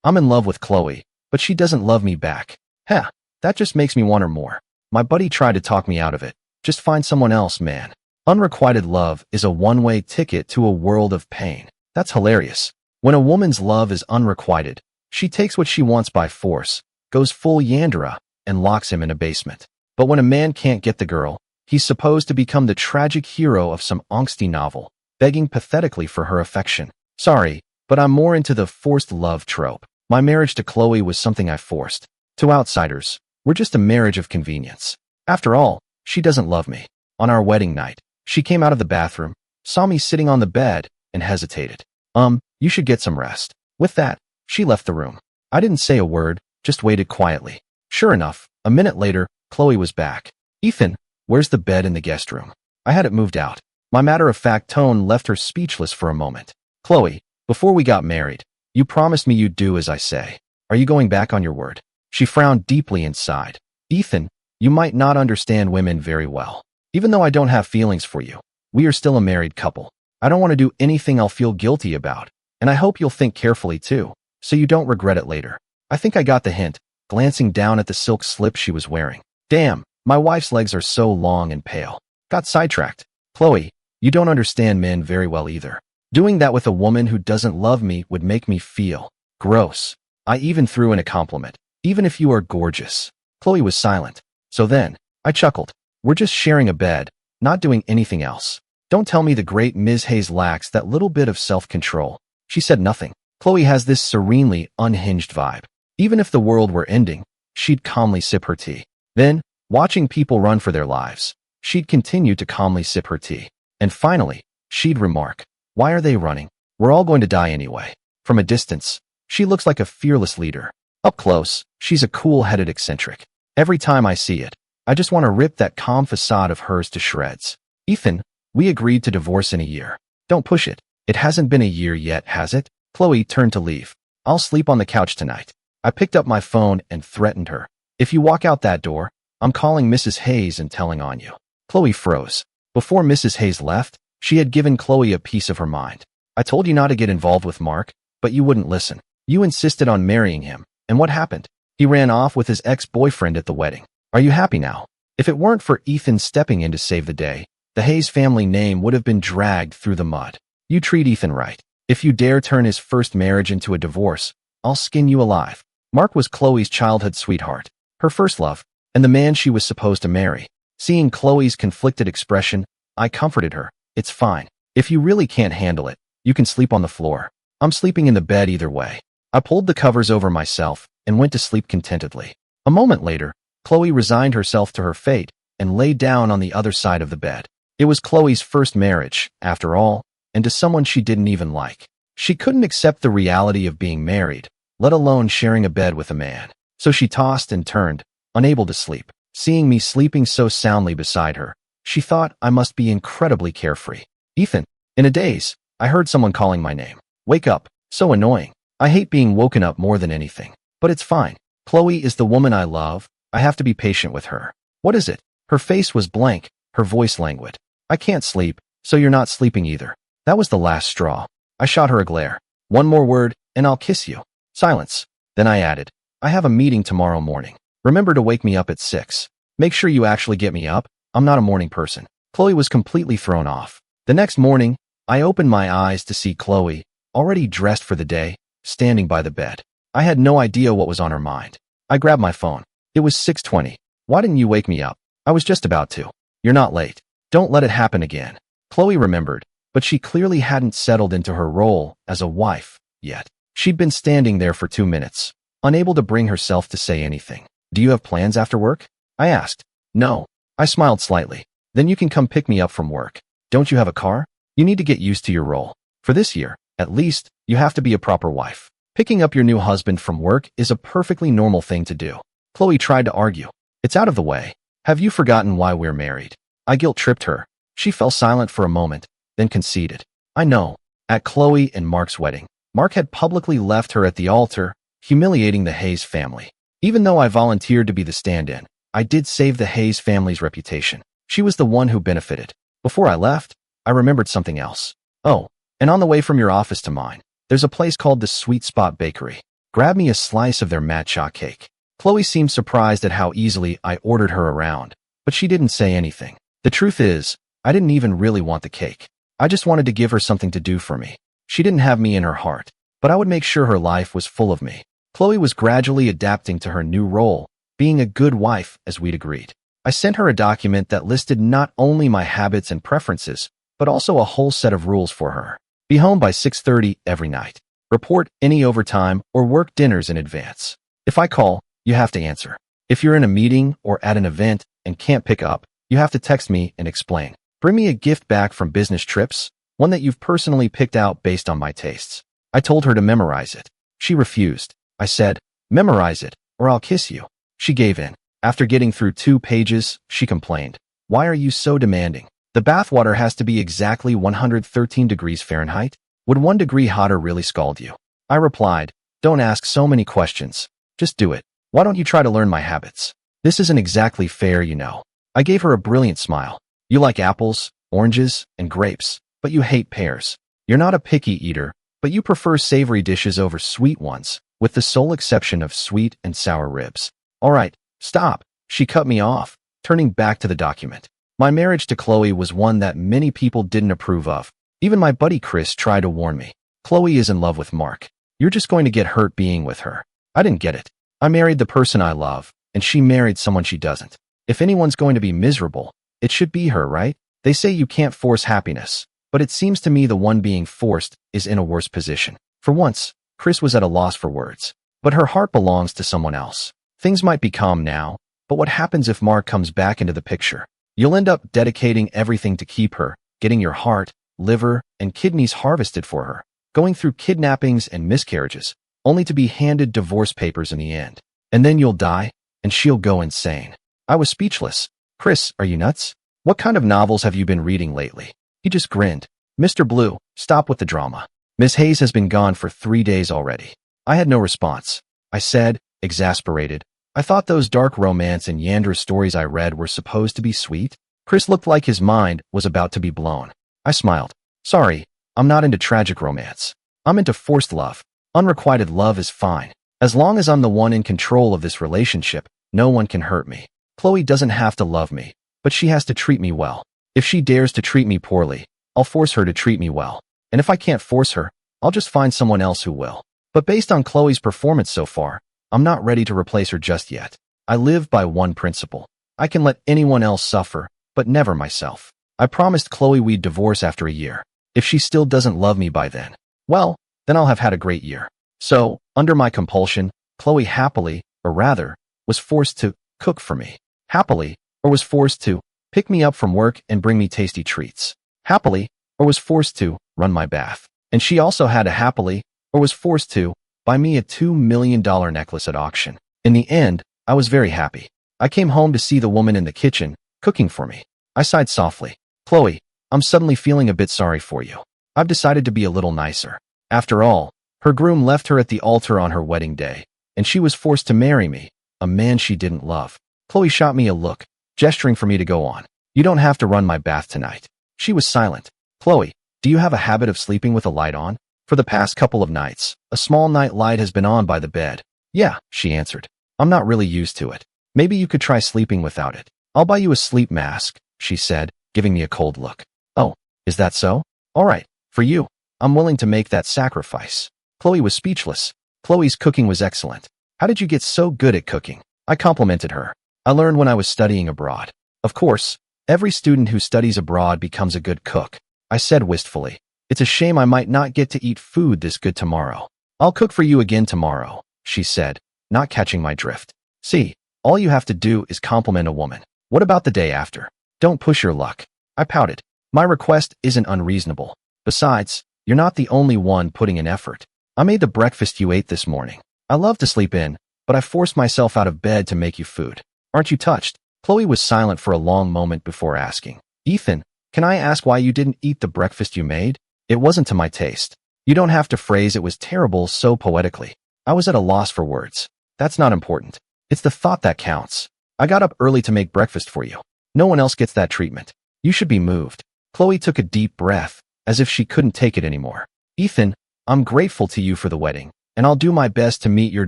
I'm in love with Chloe, but she doesn't love me back. Heh, that just makes me want her more. My buddy tried to talk me out of it. Just find someone else, man. Unrequited love is a one-way ticket to a world of pain. That's hilarious. When a woman's love is unrequited, she takes what she wants by force, goes full Yandere, and locks him in a basement. But when a man can't get the girl, he's supposed to become the tragic hero of some angsty novel, begging pathetically for her affection. Sorry, but I'm more into the forced love trope. My marriage to Chloe was something I forced. To outsiders, we're just a marriage of convenience. After all, she doesn't love me. On our wedding night, she came out of the bathroom, saw me sitting on the bed, and hesitated. You should get some rest. With that, she left the room. I didn't say a word, just waited quietly. Sure enough, a minute later, Chloe was back. Ethan, where's the bed in the guest room? I had it moved out. My matter-of-fact tone left her speechless for a moment. Chloe, before we got married, you promised me you'd do as I say. Are you going back on your word? She frowned deeply and sighed. Ethan, you might not understand women very well. Even though I don't have feelings for you, we are still a married couple. I don't want to do anything I'll feel guilty about, and I hope you'll think carefully too, so you don't regret it later. I think I got the hint, glancing down at the silk slip she was wearing. Damn, my wife's legs are so long and pale. Got sidetracked. Chloe, you don't understand men very well either. Doing that with a woman who doesn't love me would make me feel gross. I even threw in a compliment. Even if you are gorgeous. Chloe was silent. So then, I chuckled. We're just sharing a bed, not doing anything else. Don't tell me the great Ms. Hayes lacks that little bit of self-control. She said nothing. Chloe has this serenely unhinged vibe. Even if the world were ending, she'd calmly sip her tea. Then, watching people run for their lives, she'd continue to calmly sip her tea. And finally, she'd remark, why are they running? We're all going to die anyway. From a distance, she looks like a fearless leader. Up close, she's a cool-headed eccentric. Every time I see it, I just want to rip that calm facade of hers to shreds. Ethan, we agreed to divorce in a year. Don't push it. It hasn't been a year yet, has it? Chloe turned to leave. I'll sleep on the couch tonight. I picked up my phone and threatened her. If you walk out that door, I'm calling Mrs. Hayes and telling on you. Chloe froze. Before Mrs. Hayes left, she had given Chloe a piece of her mind. I told you not to get involved with Mark, but you wouldn't listen. You insisted on marrying him. And what happened? He ran off with his ex-boyfriend at the wedding. Are you happy now? If it weren't for Ethan stepping in to save the day, the Hayes family name would have been dragged through the mud. You treat Ethan right. If you dare turn his first marriage into a divorce, I'll skin you alive. Mark was Chloe's childhood sweetheart, her first love, and the man she was supposed to marry. Seeing Chloe's conflicted expression, I comforted her. It's fine. If you really can't handle it, you can sleep on the floor. I'm sleeping in the bed either way. I pulled the covers over myself and went to sleep contentedly. A moment later, Chloe resigned herself to her fate and lay down on the other side of the bed. It was Chloe's first marriage, after all, and to someone she didn't even like. She couldn't accept the reality of being married, let alone sharing a bed with a man. So she tossed and turned, unable to sleep. Seeing me sleeping so soundly beside her, she thought I must be incredibly carefree. Ethan, in a daze, I heard someone calling my name. Wake up. So annoying. I hate being woken up more than anything. But it's fine. Chloe is the woman I love. I have to be patient with her. What is it? Her face was blank, her voice languid. I can't sleep, so you're not sleeping either. That was the last straw. I shot her a glare. One more word, and I'll kiss you. Silence. Then I added, I have a meeting tomorrow morning. Remember to wake me up at 6. Make sure you actually get me up. I'm not a morning person. Chloe was completely thrown off. The next morning, I opened my eyes to see Chloe, already dressed for the day, standing by the bed. I had no idea what was on her mind. I grabbed my phone. It was 6:20. Why didn't you wake me up? I was just about to. You're not late. Don't let it happen again. Chloe remembered, but she clearly hadn't settled into her role as a wife yet. She'd been standing there for 2 minutes, unable to bring herself to say anything. Do you have plans after work? I asked. No. I smiled slightly. Then you can come pick me up from work. Don't you have a car? You need to get used to your role. For this year, at least, you have to be a proper wife. Picking up your new husband from work is a perfectly normal thing to do. Chloe tried to argue. It's out of the way. Have you forgotten why we're married? I guilt-tripped her. She fell silent for a moment, then conceded. I know. At Chloe and Mark's wedding, Mark had publicly left her at the altar, humiliating the Hayes family. Even though I volunteered to be the stand-in, I did save the Hayes family's reputation. She was the one who benefited. Before I left, I remembered something else. Oh, and on the way from your office to mine, there's a place called the Sweet Spot Bakery. Grab me a slice of their matcha cake. Chloe seemed surprised at how easily I ordered her around, but she didn't say anything. The truth is, I didn't even really want the cake. I just wanted to give her something to do for me. She didn't have me in her heart, but I would make sure her life was full of me. Chloe was gradually adapting to her new role, being a good wife, as we'd agreed. I sent her a document that listed not only my habits and preferences, but also a whole set of rules for her. Be home by 6:30 every night. Report any overtime or work dinners in advance. If I call, you have to answer. If you're in a meeting or at an event and can't pick up, you have to text me and explain. Bring me a gift back from business trips, one that you've personally picked out based on my tastes. I told her to memorize it. She refused. I said, memorize it, or I'll kiss you. She gave in. After getting through 2 pages, she complained. Why are you so demanding? The bathwater has to be exactly 113 degrees Fahrenheit? Would 1 degree hotter really scald you? I replied, don't ask so many questions. Just do it. Why don't you try to learn my habits? This isn't exactly fair, you know. I gave her a brilliant smile. You like apples, oranges, and grapes, but you hate pears. You're not a picky eater, but you prefer savory dishes over sweet ones, with the sole exception of sweet and sour ribs. All right, stop. She cut me off, turning back to the document. My marriage to Chloe was one that many people didn't approve of. Even my buddy Chris tried to warn me. Chloe is in love with Mark. You're just going to get hurt being with her. I didn't get it. I married the person I love, and she married someone she doesn't. If anyone's going to be miserable, it should be her, right? They say you can't force happiness, but it seems to me the one being forced is in a worse position. For once, Chris was at a loss for words. But her heart belongs to someone else. Things might be calm now, but what happens if Mark comes back into the picture? You'll end up dedicating everything to keep her, getting your heart, liver, and kidneys harvested for her, going through kidnappings and miscarriages, only to be handed divorce papers in the end. And then you'll die, and she'll go insane. I was speechless. Chris, are you nuts? What kind of novels have you been reading lately? He just grinned. Mr. Blue, stop with the drama. Miss Hayes has been gone for 3 days already. I had no response. I said, exasperated, I thought those dark romance and Yandra stories I read were supposed to be sweet. Chris looked like his mind was about to be blown. I smiled. Sorry, I'm not into tragic romance. I'm into forced love. Unrequited love is fine. As long as I'm the one in control of this relationship, no one can hurt me. Chloe doesn't have to love me, but she has to treat me well. If she dares to treat me poorly, I'll force her to treat me well. And if I can't force her, I'll just find someone else who will. But based on Chloe's performance so far, I'm not ready to replace her just yet. I live by one principle. I can let anyone else suffer, but never myself. I promised Chloe we'd divorce after a year. If she still doesn't love me by then, well, then I'll have had a great year. So, under my compulsion, Chloe happily, or rather, was forced to cook for me. Happily, or was forced to pick me up from work and bring me tasty treats. Happily, or was forced to run my bath. And she also had to happily, or was forced to buy me a $2 million necklace at auction. In the end, I was very happy. I came home to see the woman in the kitchen, cooking for me. I sighed softly. Chloe, I'm suddenly feeling a bit sorry for you. I've decided to be a little nicer. After all, her groom left her at the altar on her wedding day, and she was forced to marry me, a man she didn't love. Chloe shot me a look, gesturing for me to go on. You don't have to run my bath tonight. She was silent. Chloe, do you have a habit of sleeping with a light on? For the past couple of nights, a small night light has been on by the bed. Yeah, she answered. I'm not really used to it. Maybe you could try sleeping without it. I'll buy you a sleep mask, she said, giving me a cold look. Oh, is that so? All right, for you. I'm willing to make that sacrifice. Chloe was speechless. Chloe's cooking was excellent. How did you get so good at cooking? I complimented her. I learned when I was studying abroad. Of course, every student who studies abroad becomes a good cook. I said wistfully. It's a shame I might not get to eat food this good tomorrow. I'll cook for you again tomorrow, she said, not catching my drift. See, all you have to do is compliment a woman. What about the day after? Don't push your luck. I pouted. My request isn't unreasonable. Besides, you're not the only one putting in effort. I made the breakfast you ate this morning. I love to sleep in, but I forced myself out of bed to make you food. Aren't you touched? Chloe was silent for a long moment before asking. Ethan, can I ask why you didn't eat the breakfast you made? It wasn't to my taste. You don't have to phrase it was terrible so poetically. I was at a loss for words. That's not important. It's the thought that counts. I got up early to make breakfast for you. No one else gets that treatment. You should be moved. Chloe took a deep breath, as if she couldn't take it anymore. Ethan, I'm grateful to you for the wedding, and I'll do my best to meet your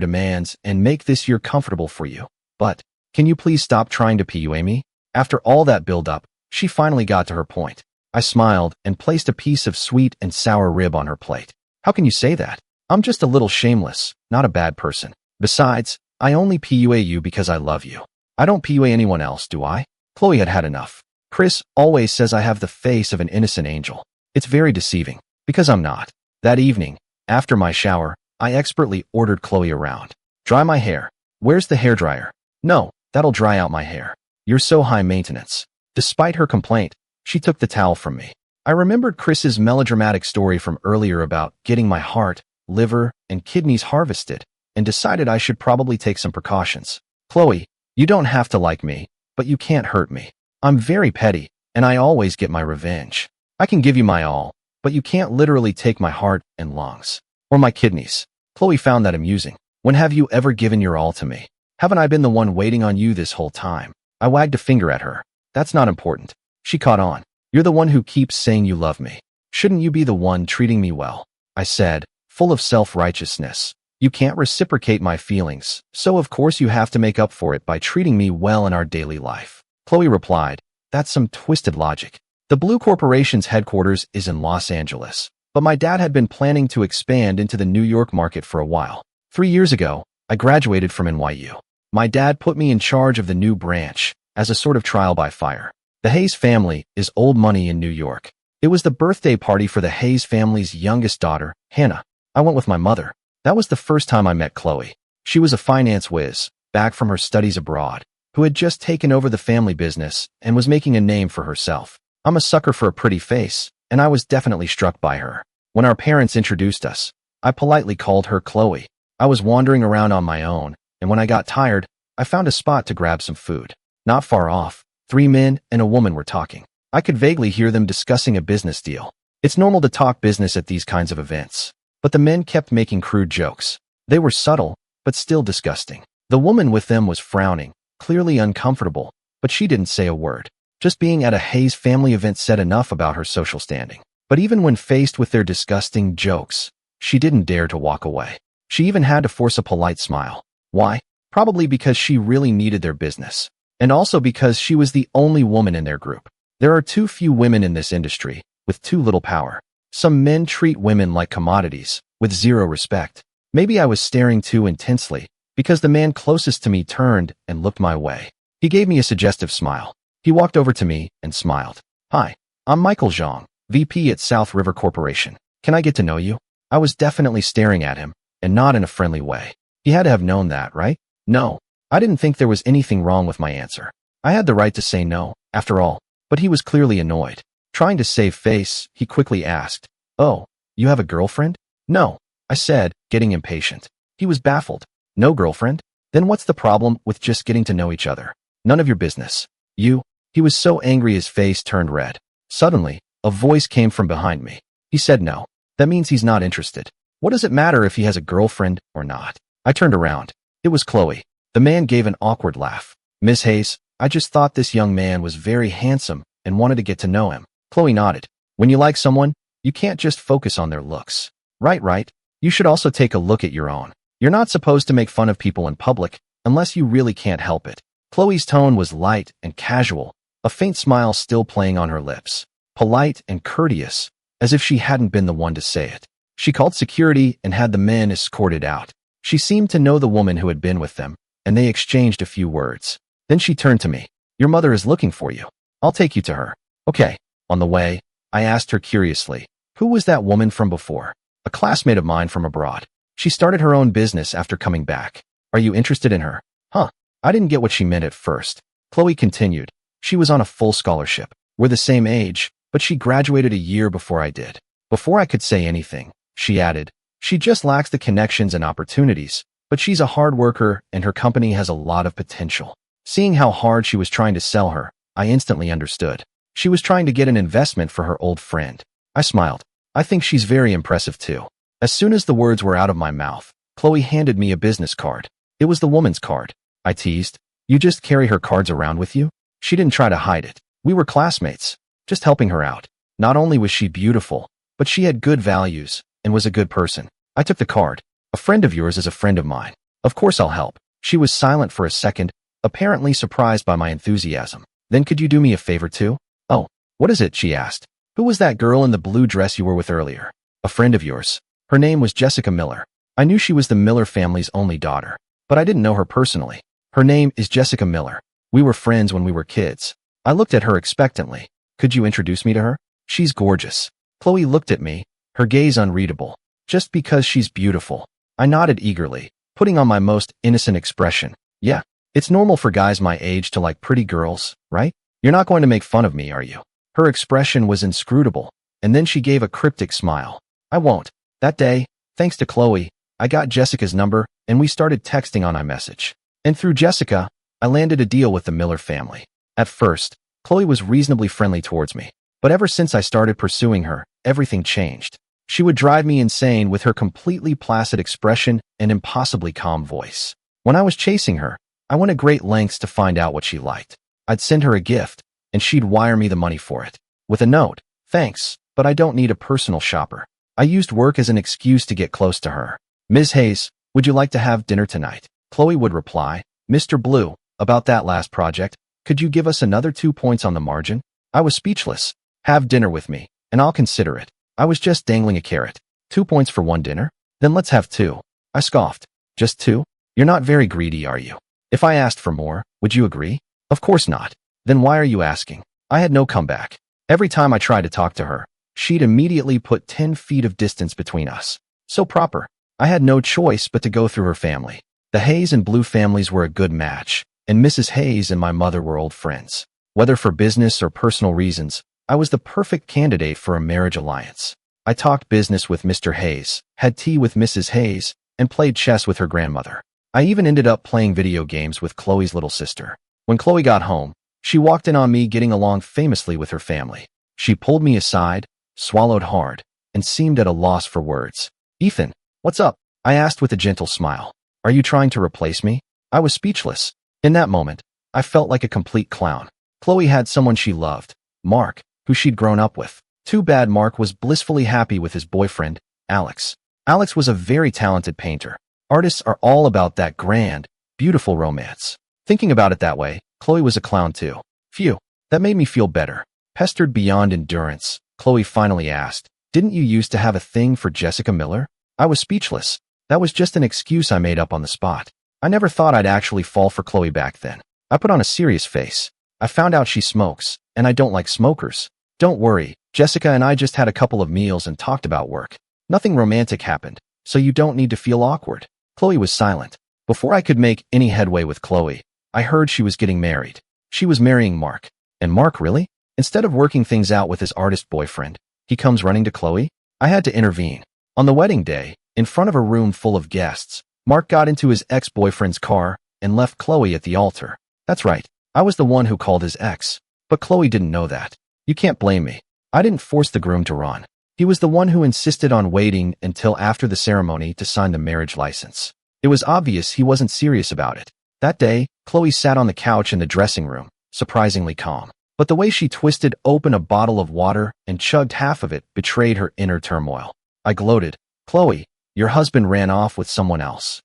demands and make this year comfortable for you. But, can you please stop trying to PUA me? After all that build-up, she finally got to her point. I smiled and placed a piece of sweet and sour rib on her plate. How can you say that? I'm just a little shameless, not a bad person. Besides, I only PUA you because I love you. I don't PUA anyone else, do I? Chloe had had enough. Chris always says I have the face of an innocent angel. It's very deceiving, because I'm not. That evening, after my shower, I expertly ordered Chloe around. Dry my hair. Where's the hairdryer? No, that'll dry out my hair. You're so high maintenance. Despite her complaint, she took the towel from me. I remembered Chris's melodramatic story from earlier about getting my heart, liver, and kidneys harvested, and decided I should probably take some precautions. Chloe, you don't have to like me, but you can't hurt me. I'm very petty, and I always get my revenge. I can give you my all, but you can't literally take my heart and lungs. Or my kidneys. Chloe found that amusing. When have you ever given your all to me? Haven't I been the one waiting on you this whole time? I wagged a finger at her. That's not important. She caught on. You're the one who keeps saying you love me. Shouldn't you be the one treating me well? I said, full of self-righteousness. You can't reciprocate my feelings, so of course you have to make up for it by treating me well in our daily life. Chloe replied, that's some twisted logic. The Blue Corporation's headquarters is in Los Angeles, but my dad had been planning to expand into the New York market for a while. 3 years ago, I graduated from NYU. My dad put me in charge of the new branch, as a sort of trial by fire. The Hayes family is old money in New York. It was the birthday party for the Hayes family's youngest daughter, Hannah. I went with my mother. That was the first time I met Chloe. She was a finance whiz, back from her studies abroad, who had just taken over the family business and was making a name for herself. I'm a sucker for a pretty face, and I was definitely struck by her. When our parents introduced us, I politely called her Chloe. I was wandering around on my own, and when I got tired, I found a spot to grab some food. Not far off, 3 men and a woman were talking. I could vaguely hear them discussing a business deal. It's normal to talk business at these kinds of events. But the men kept making crude jokes. They were subtle, but still disgusting. The woman with them was frowning, clearly uncomfortable, but she didn't say a word. Just being at a Hayes family event said enough about her social standing. But even when faced with their disgusting jokes, she didn't dare to walk away. She even had to force a polite smile. Why? Probably because she really needed their business. And also because she was the only woman in their group. There are too few women in this industry, with too little power. Some men treat women like commodities, with zero respect. Maybe I was staring too intensely, because the man closest to me turned and looked my way. He gave me a suggestive smile. He walked over to me and smiled. Hi, I'm Michael Zhang, VP at South River Corporation. Can I get to know you? I was definitely staring at him, and not in a friendly way. He had to have known that, right? No, I didn't think there was anything wrong with my answer. I had the right to say no, after all, but he was clearly annoyed. Trying to save face, he quickly asked, "Oh, you have a girlfriend?" "No," I said, getting impatient. He was baffled. "No girlfriend? Then what's the problem with just getting to know each other?" "None of your business." "You?" He was so angry his face turned red. Suddenly, a voice came from behind me. He said no. That means he's not interested. What does it matter if he has a girlfriend or not? I turned around. It was Chloe. The man gave an awkward laugh. "Miss Hayes, I just thought this young man was very handsome and wanted to get to know him." Chloe nodded. "When you like someone, you can't just focus on their looks." Right. You should also take a look at your own. You're not supposed to make fun of people in public, unless you really can't help it. Chloe's tone was light and casual, a faint smile still playing on her lips. Polite and courteous, as if she hadn't been the one to say it. She called security and had the men escorted out. She seemed to know the woman who had been with them, and they exchanged a few words. Then she turned to me. "Your mother is looking for you. I'll take you to her." "Okay." On the way, I asked her curiously, "Who was that woman from before?" "A classmate of mine from abroad. She started her own business after coming back." "Are you interested in her?" "Huh." I didn't get what she meant at first. Chloe continued. "She was on a full scholarship. We're the same age, but she graduated a year before I did." Before I could say anything, she added, "She just lacks the connections and opportunities, but she's a hard worker and her company has a lot of potential." Seeing how hard she was trying to sell her, I instantly understood. She was trying to get an investment for her old friend. I smiled. "I think she's very impressive too." As soon as the words were out of my mouth, Chloe handed me a business card. It was the woman's card. I teased. "You just carry her cards around with you?" She didn't try to hide it. We were classmates, just helping her out. Not only was she beautiful, but she had good values and was a good person. I took the card. A friend of yours is a friend of mine. Of course I'll help. She was silent for a second, apparently surprised by my enthusiasm. Then could you do me a favor too? Oh, what is it? She asked. Who was that girl in the blue dress you were with earlier? A friend of yours. Her name was Jessica Miller. I knew she was the Miller family's only daughter, but I didn't know her personally. Her name is Jessica Miller. We were friends when we were kids. I looked at her expectantly. Could you introduce me to her? She's gorgeous. Chloe looked at me, her gaze unreadable. Just because she's beautiful. I nodded eagerly, putting on my most innocent expression. Yeah, it's normal for guys my age to like pretty girls, right? You're not going to make fun of me, are you? Her expression was inscrutable, and then she gave a cryptic smile. I won't. That day, thanks to Chloe, I got Jessica's number, and we started texting on iMessage. And through Jessica, I landed a deal with the Miller family. At first, Chloe was reasonably friendly towards me, but ever since I started pursuing her, everything changed. She would drive me insane with her completely placid expression and impossibly calm voice. When I was chasing her, I went to great lengths to find out what she liked. I'd send her a gift, and she'd wire me the money for it. With a note, thanks, but I don't need a personal shopper. I used work as an excuse to get close to her. Ms. Hayes, would you like to have dinner tonight? Chloe would reply, Mr. Blue, about that last project, could you give us another 2 points on the margin? I was speechless. Have dinner with me, and I'll consider it. I was just dangling a carrot. 2 points for one dinner? Then let's have 2. I scoffed. Just 2? You're not very greedy, are you? If I asked for more, would you agree? Of course not. Then why are you asking? I had no comeback. Every time I tried to talk to her, she'd immediately put 10 feet of distance between us. So proper. I had no choice but to go through her family. The Hayes and Blue families were a good match, and Mrs. Hayes and my mother were old friends. Whether for business or personal reasons, I was the perfect candidate for a marriage alliance. I talked business with Mr. Hayes, had tea with Mrs. Hayes, and played chess with her grandmother. I even ended up playing video games with Chloe's little sister. When Chloe got home, she walked in on me getting along famously with her family. She pulled me aside, swallowed hard, and seemed at a loss for words. Ethan, what's up? I asked with a gentle smile. Are you trying to replace me? I was speechless. In that moment, I felt like a complete clown. Chloe had someone she loved, Mark, who she'd grown up with. Too bad Mark was blissfully happy with his boyfriend, Alex. Alex was a very talented painter. Artists are all about that grand, beautiful romance. Thinking about it that way, Chloe was a clown too. Phew, that made me feel better. Pestered beyond endurance, Chloe finally asked, didn't you used to have a thing for Jessica Miller? I was speechless. That was just an excuse I made up on the spot. I never thought I'd actually fall for Chloe back then. I put on a serious face. I found out she smokes, and I don't like smokers. Don't worry, Jessica and I just had a couple of meals and talked about work. Nothing romantic happened, so you don't need to feel awkward. Chloe was silent. Before I could make any headway with Chloe, I heard she was getting married. She was marrying Mark. And Mark, really? Instead of working things out with his artist boyfriend, he comes running to Chloe? I had to intervene. On the wedding day, in front of a room full of guests, Mark got into his ex-boyfriend's car and left Chloe at the altar. That's right. I was the one who called his ex. But Chloe didn't know that. You can't blame me. I didn't force the groom to run. He was the one who insisted on waiting until after the ceremony to sign the marriage license. It was obvious he wasn't serious about it. That day, Chloe sat on the couch in the dressing room, surprisingly calm. But the way she twisted open a bottle of water and chugged half of it betrayed her inner turmoil. I gloated. Chloe, your husband ran off with someone else.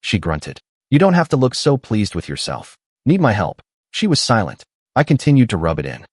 She grunted. You don't have to look so pleased with yourself. Need my help? She was silent. I continued to rub it in.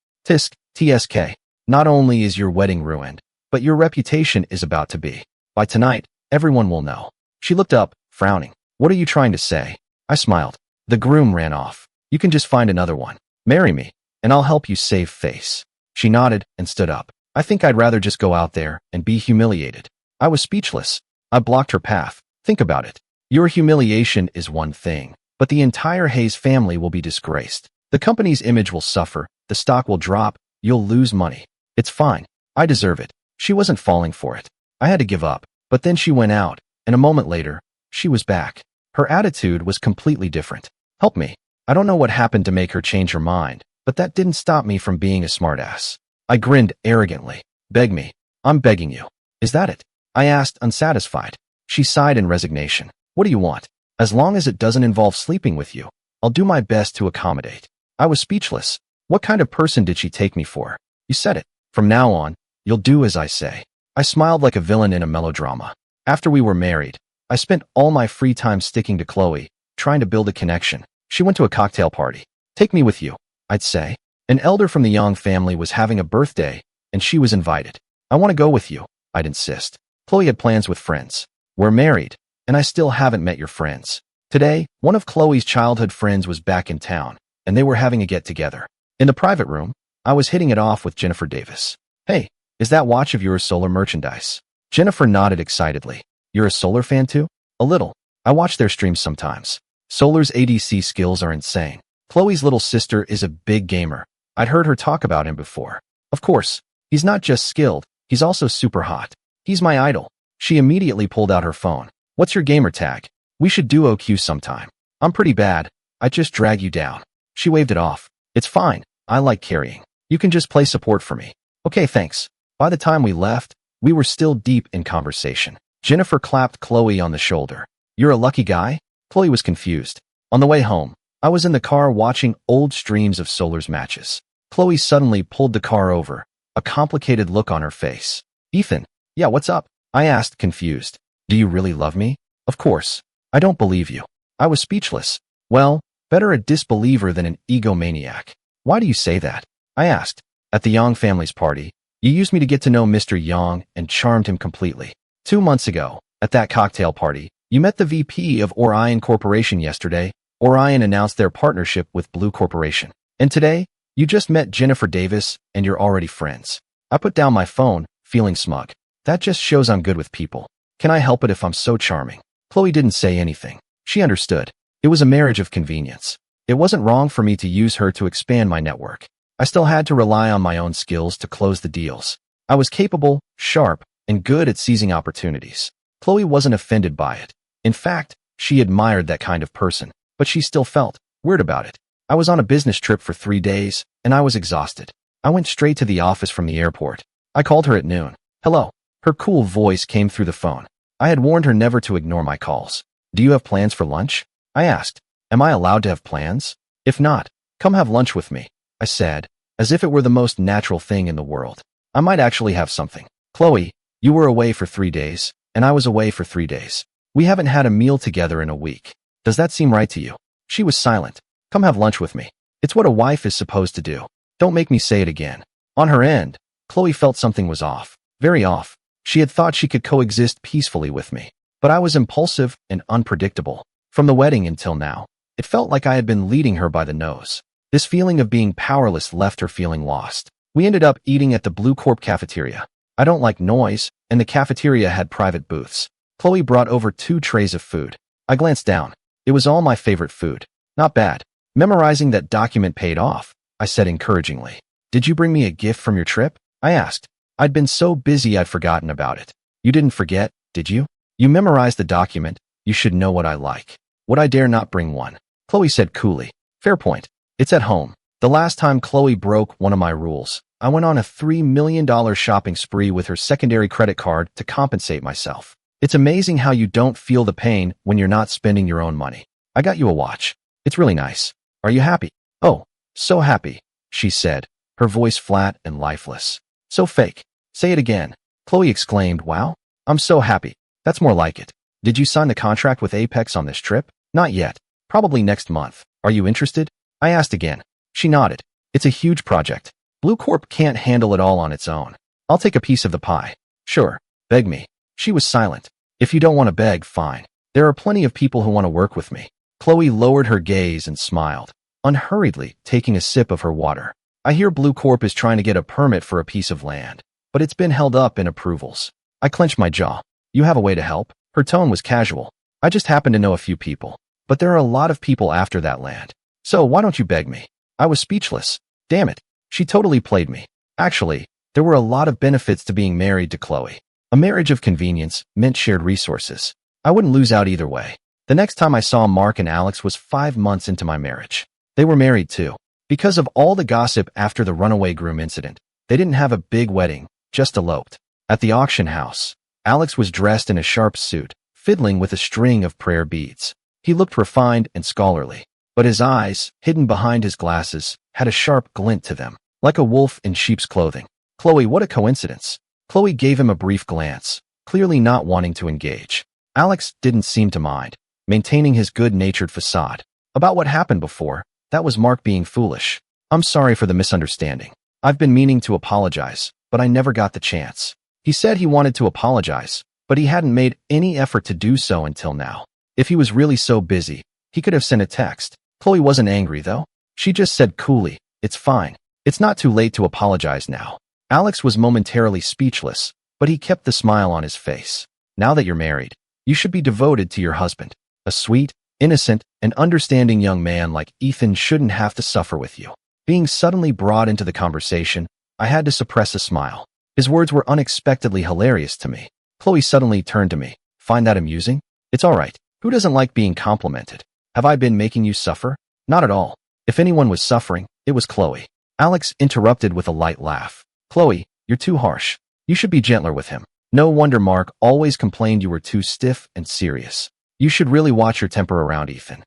TSK. Not only is your wedding ruined, but your reputation is about to be. By tonight, everyone will know. She looked up, frowning. What are you trying to say? I smiled. The groom ran off. You can just find another one. Marry me, and I'll help you save face. She nodded and stood up. I think I'd rather just go out there and be humiliated. I was speechless. I blocked her path. Think about it. Your humiliation is one thing, but the entire Hayes family will be disgraced. The company's image will suffer, the stock will drop, you'll lose money. It's fine. I deserve it. She wasn't falling for it. I had to give up, but then she went out, and a moment later, she was back. Her attitude was completely different. Help me. I don't know what happened to make her change her mind, but that didn't stop me from being a smartass. I grinned arrogantly. Beg me. I'm begging you. Is that it? I asked, unsatisfied. She sighed in resignation. What do you want? As long as it doesn't involve sleeping with you, I'll do my best to accommodate. I was speechless. What kind of person did she take me for? You said it. From now on, you'll do as I say. I smiled like a villain in a melodrama. After we were married, I spent all my free time sticking to Chloe, trying to build a connection. She went to a cocktail party. Take me with you, I'd say. An elder from the Young family was having a birthday, and she was invited. I want to go with you, I'd insist. Chloe had plans with friends. We're married, and I still haven't met your friends. Today, one of Chloe's childhood friends was back in town, and they were having a get-together. In the private room, I was hitting it off with Jennifer Davis. Hey, is that watch of yours solar merchandise? Jennifer nodded excitedly. You're a solar fan too? A little. I watch their streams sometimes. Solar's ADC skills are insane. Chloe's little sister is a big gamer. I'd heard her talk about him before. Of course, he's not just skilled, he's also super hot. He's my idol. She immediately pulled out her phone. What's your gamer tag? We should duo queue sometime. I'm pretty bad. I'd just drag you down. She waved it off. It's fine. I like carrying. You can just play support for me. Okay, thanks. By the time we left, we were still deep in conversation. Jennifer clapped Chloe on the shoulder. You're a lucky guy? Chloe was confused. On the way home, I was in the car watching old streams of Solar's matches. Chloe suddenly pulled the car over, a complicated look on her face. Ethan, yeah, what's up? I asked, confused. Do you really love me? Of course. I don't believe you. I was speechless. Well, better a disbeliever than an egomaniac. Why do you say that? I asked. At the Yang family's party, you used me to get to know Mr. Yang and charmed him completely. 2 months ago, at that cocktail party, you met the VP of Orion Corporation yesterday. Orion announced their partnership with Blue Corporation. And today, you just met Jennifer Davis and you're already friends. I put down my phone, feeling smug. That just shows I'm good with people. Can I help it if I'm so charming? Chloe didn't say anything. She understood. It was a marriage of convenience. It wasn't wrong for me to use her to expand my network. I still had to rely on my own skills to close the deals. I was capable, sharp, and good at seizing opportunities. Chloe wasn't offended by it. In fact, she admired that kind of person, but she still felt weird about it. I was on a business trip for 3 days, and I was exhausted. I went straight to the office from the airport. I called her at noon. Hello. Her cool voice came through the phone. I had warned her never to ignore my calls. Do you have plans for lunch? I asked. Am I allowed to have plans? If not, come have lunch with me, I said, as if it were the most natural thing in the world. I might actually have something. Chloe, you were away for 3 days, and I was away for 3 days. We haven't had a meal together in a week. Does that seem right to you? She was silent. Come have lunch with me. It's what a wife is supposed to do. Don't make me say it again. On her end, Chloe felt something was off. Very off. She had thought she could coexist peacefully with me. But I was impulsive and unpredictable. From the wedding until now, it felt like I had been leading her by the nose. This feeling of being powerless left her feeling lost. We ended up eating at the Blue Corp cafeteria. I don't like noise, and the cafeteria had private booths. Chloe brought over 2 trays of food. I glanced down. It was all my favorite food. Not bad. Memorizing that document paid off, I said encouragingly. Did you bring me a gift from your trip? I asked. I'd been so busy I'd forgotten about it. You didn't forget, did you? You memorized the document. You should know what I like. Would I dare not bring one? Chloe said coolly. Fair point. It's at home. The last time Chloe broke one of my rules, I went on a $3 million shopping spree with her secondary credit card to compensate myself. It's amazing how you don't feel the pain when you're not spending your own money. I got you a watch. It's really nice. Are you happy? Oh, so happy, she said, her voice flat and lifeless. So fake. Say it again. Chloe exclaimed, wow, I'm so happy. That's more like it. Did you sign the contract with Apex on this trip? Not yet. Probably next month. Are you interested? I asked again. She nodded. It's a huge project. Blue Corp can't handle it all on its own. I'll take a piece of the pie. Sure. Beg me. She was silent. If you don't want to beg, fine. There are plenty of people who want to work with me. Chloe lowered her gaze and smiled, unhurriedly taking a sip of her water. I hear Blue Corp is trying to get a permit for a piece of land, but it's been held up in approvals. I clenched my jaw. You have a way to help? Her tone was casual. I just happen to know a few people, but there are a lot of people after that land. So why don't you beg me? I was speechless. Damn it. She totally played me. Actually, there were a lot of benefits to being married to Chloe. A marriage of convenience meant shared resources. I wouldn't lose out either way. The next time I saw Mark and Alex was 5 months into my marriage. They were married too. Because of all the gossip after the runaway groom incident, they didn't have a big wedding, just eloped. At the auction house, Alex was dressed in a sharp suit, fiddling with a string of prayer beads. He looked refined and scholarly, but his eyes, hidden behind his glasses, had a sharp glint to them, like a wolf in sheep's clothing. Chloe, what a coincidence. Chloe gave him a brief glance, clearly not wanting to engage. Alex didn't seem to mind, maintaining his good-natured facade. About what happened before, that was Mark being foolish. I'm sorry for the misunderstanding. I've been meaning to apologize, but I never got the chance. He said he wanted to apologize, but he hadn't made any effort to do so until now. If he was really so busy, he could have sent a text. Chloe wasn't angry, though. She just said coolly, "It's fine. It's not too late to apologize now." Alex was momentarily speechless, but he kept the smile on his face. Now that you're married, you should be devoted to your husband. A sweet, innocent, and understanding young man like Ethan shouldn't have to suffer with you. Being suddenly brought into the conversation, I had to suppress a smile. His words were unexpectedly hilarious to me. Chloe suddenly turned to me. Find that amusing? It's all right. Who doesn't like being complimented? Have I been making you suffer? Not at all. If anyone was suffering, it was Chloe. Alex interrupted with a light laugh. Chloe, you're too harsh. You should be gentler with him. No wonder Mark always complained you were too stiff and serious. You should really watch your temper around Ethan.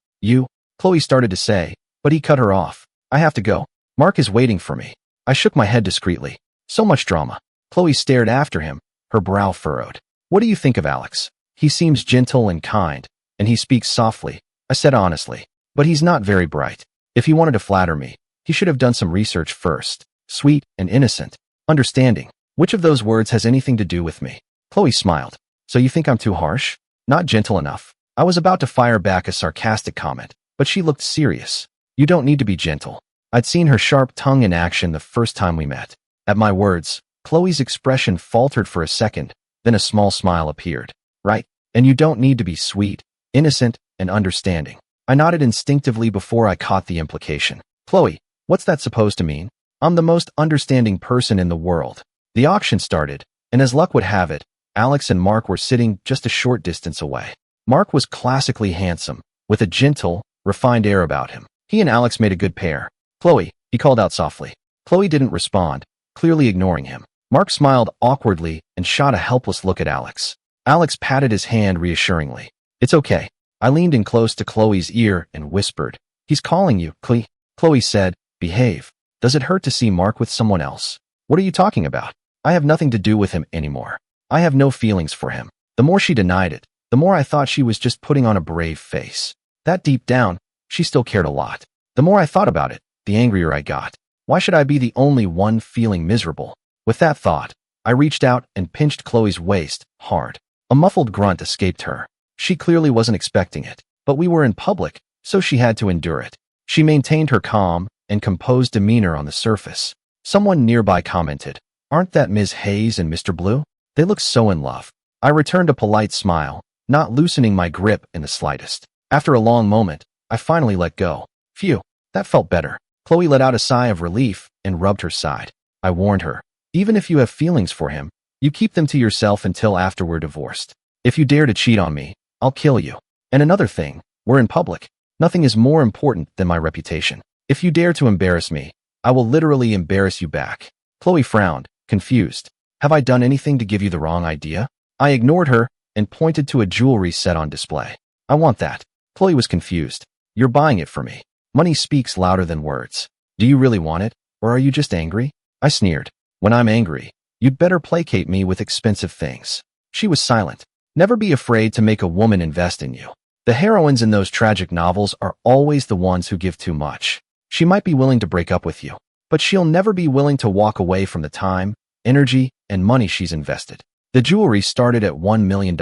Chloe started to say, but he cut her off. I have to go. Mark is waiting for me. I shook my head discreetly. So much drama. Chloe stared after him, her brow furrowed. What do you think of Alex? He seems gentle and kind, and he speaks softly, I said honestly. But he's not very bright. If he wanted to flatter me, he should have done some research first. Sweet and innocent. Understanding. Which of those words has anything to do with me? Chloe smiled. So you think I'm too harsh? Not gentle enough? I was about to fire back a sarcastic comment, but she looked serious. You don't need to be gentle. I'd seen her sharp tongue in action the first time we met. At my words, Chloe's expression faltered for a second, then a small smile appeared. Right, and you don't need to be sweet, innocent, and understanding. I nodded instinctively before I caught the implication. Chloe, what's that supposed to mean? I'm the most understanding person in the world. The auction started, and as luck would have it, Alex and Mark were sitting just a short distance away. Mark was classically handsome, with a gentle, refined air about him. He and Alex made a good pair. Chloe, he called out softly. Chloe didn't respond, clearly ignoring him. Mark smiled awkwardly and shot a helpless look at Alex. Alex patted his hand reassuringly. It's okay. I leaned in close to Chloe's ear and whispered. He's calling you, Chloe. Chloe said, behave. Does it hurt to see Mark with someone else? What are you talking about? I have nothing to do with him anymore. I have no feelings for him. The more she denied it, the more I thought she was just putting on a brave face. That deep down, she still cared a lot. The more I thought about it, the angrier I got. Why should I be the only one feeling miserable? With that thought, I reached out and pinched Chloe's waist, hard. A muffled grunt escaped her. She clearly wasn't expecting it, but we were in public, so she had to endure it. She maintained her calm and composed demeanor on the surface. Someone nearby commented, "Aren't that Ms. Hayes and Mr. Blue? They look so in love." I returned a polite smile, not loosening my grip in the slightest. After a long moment, I finally let go. Phew, that felt better. Chloe let out a sigh of relief and rubbed her side. I warned her, even if you have feelings for him, you keep them to yourself until after we're divorced. If you dare to cheat on me, I'll kill you. And another thing, we're in public. Nothing is more important than my reputation. If you dare to embarrass me, I will literally embarrass you back. Chloe frowned, confused. Have I done anything to give you the wrong idea? I ignored her and pointed to a jewelry set on display. I want that. Chloe was confused. You're buying it for me. Money speaks louder than words. Do you really want it, or are you just angry? I sneered. When I'm angry, you'd better placate me with expensive things. She was silent. Never be afraid to make a woman invest in you. The heroines in those tragic novels are always the ones who give too much. She might be willing to break up with you, but she'll never be willing to walk away from the time, energy, and money she's invested. The jewelry started at $1 million.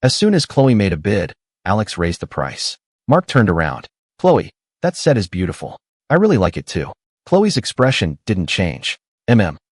As soon as Chloe made a bid, Alex raised the price. Mark turned around. Chloe, that set is beautiful. I really like it too. Chloe's expression didn't change.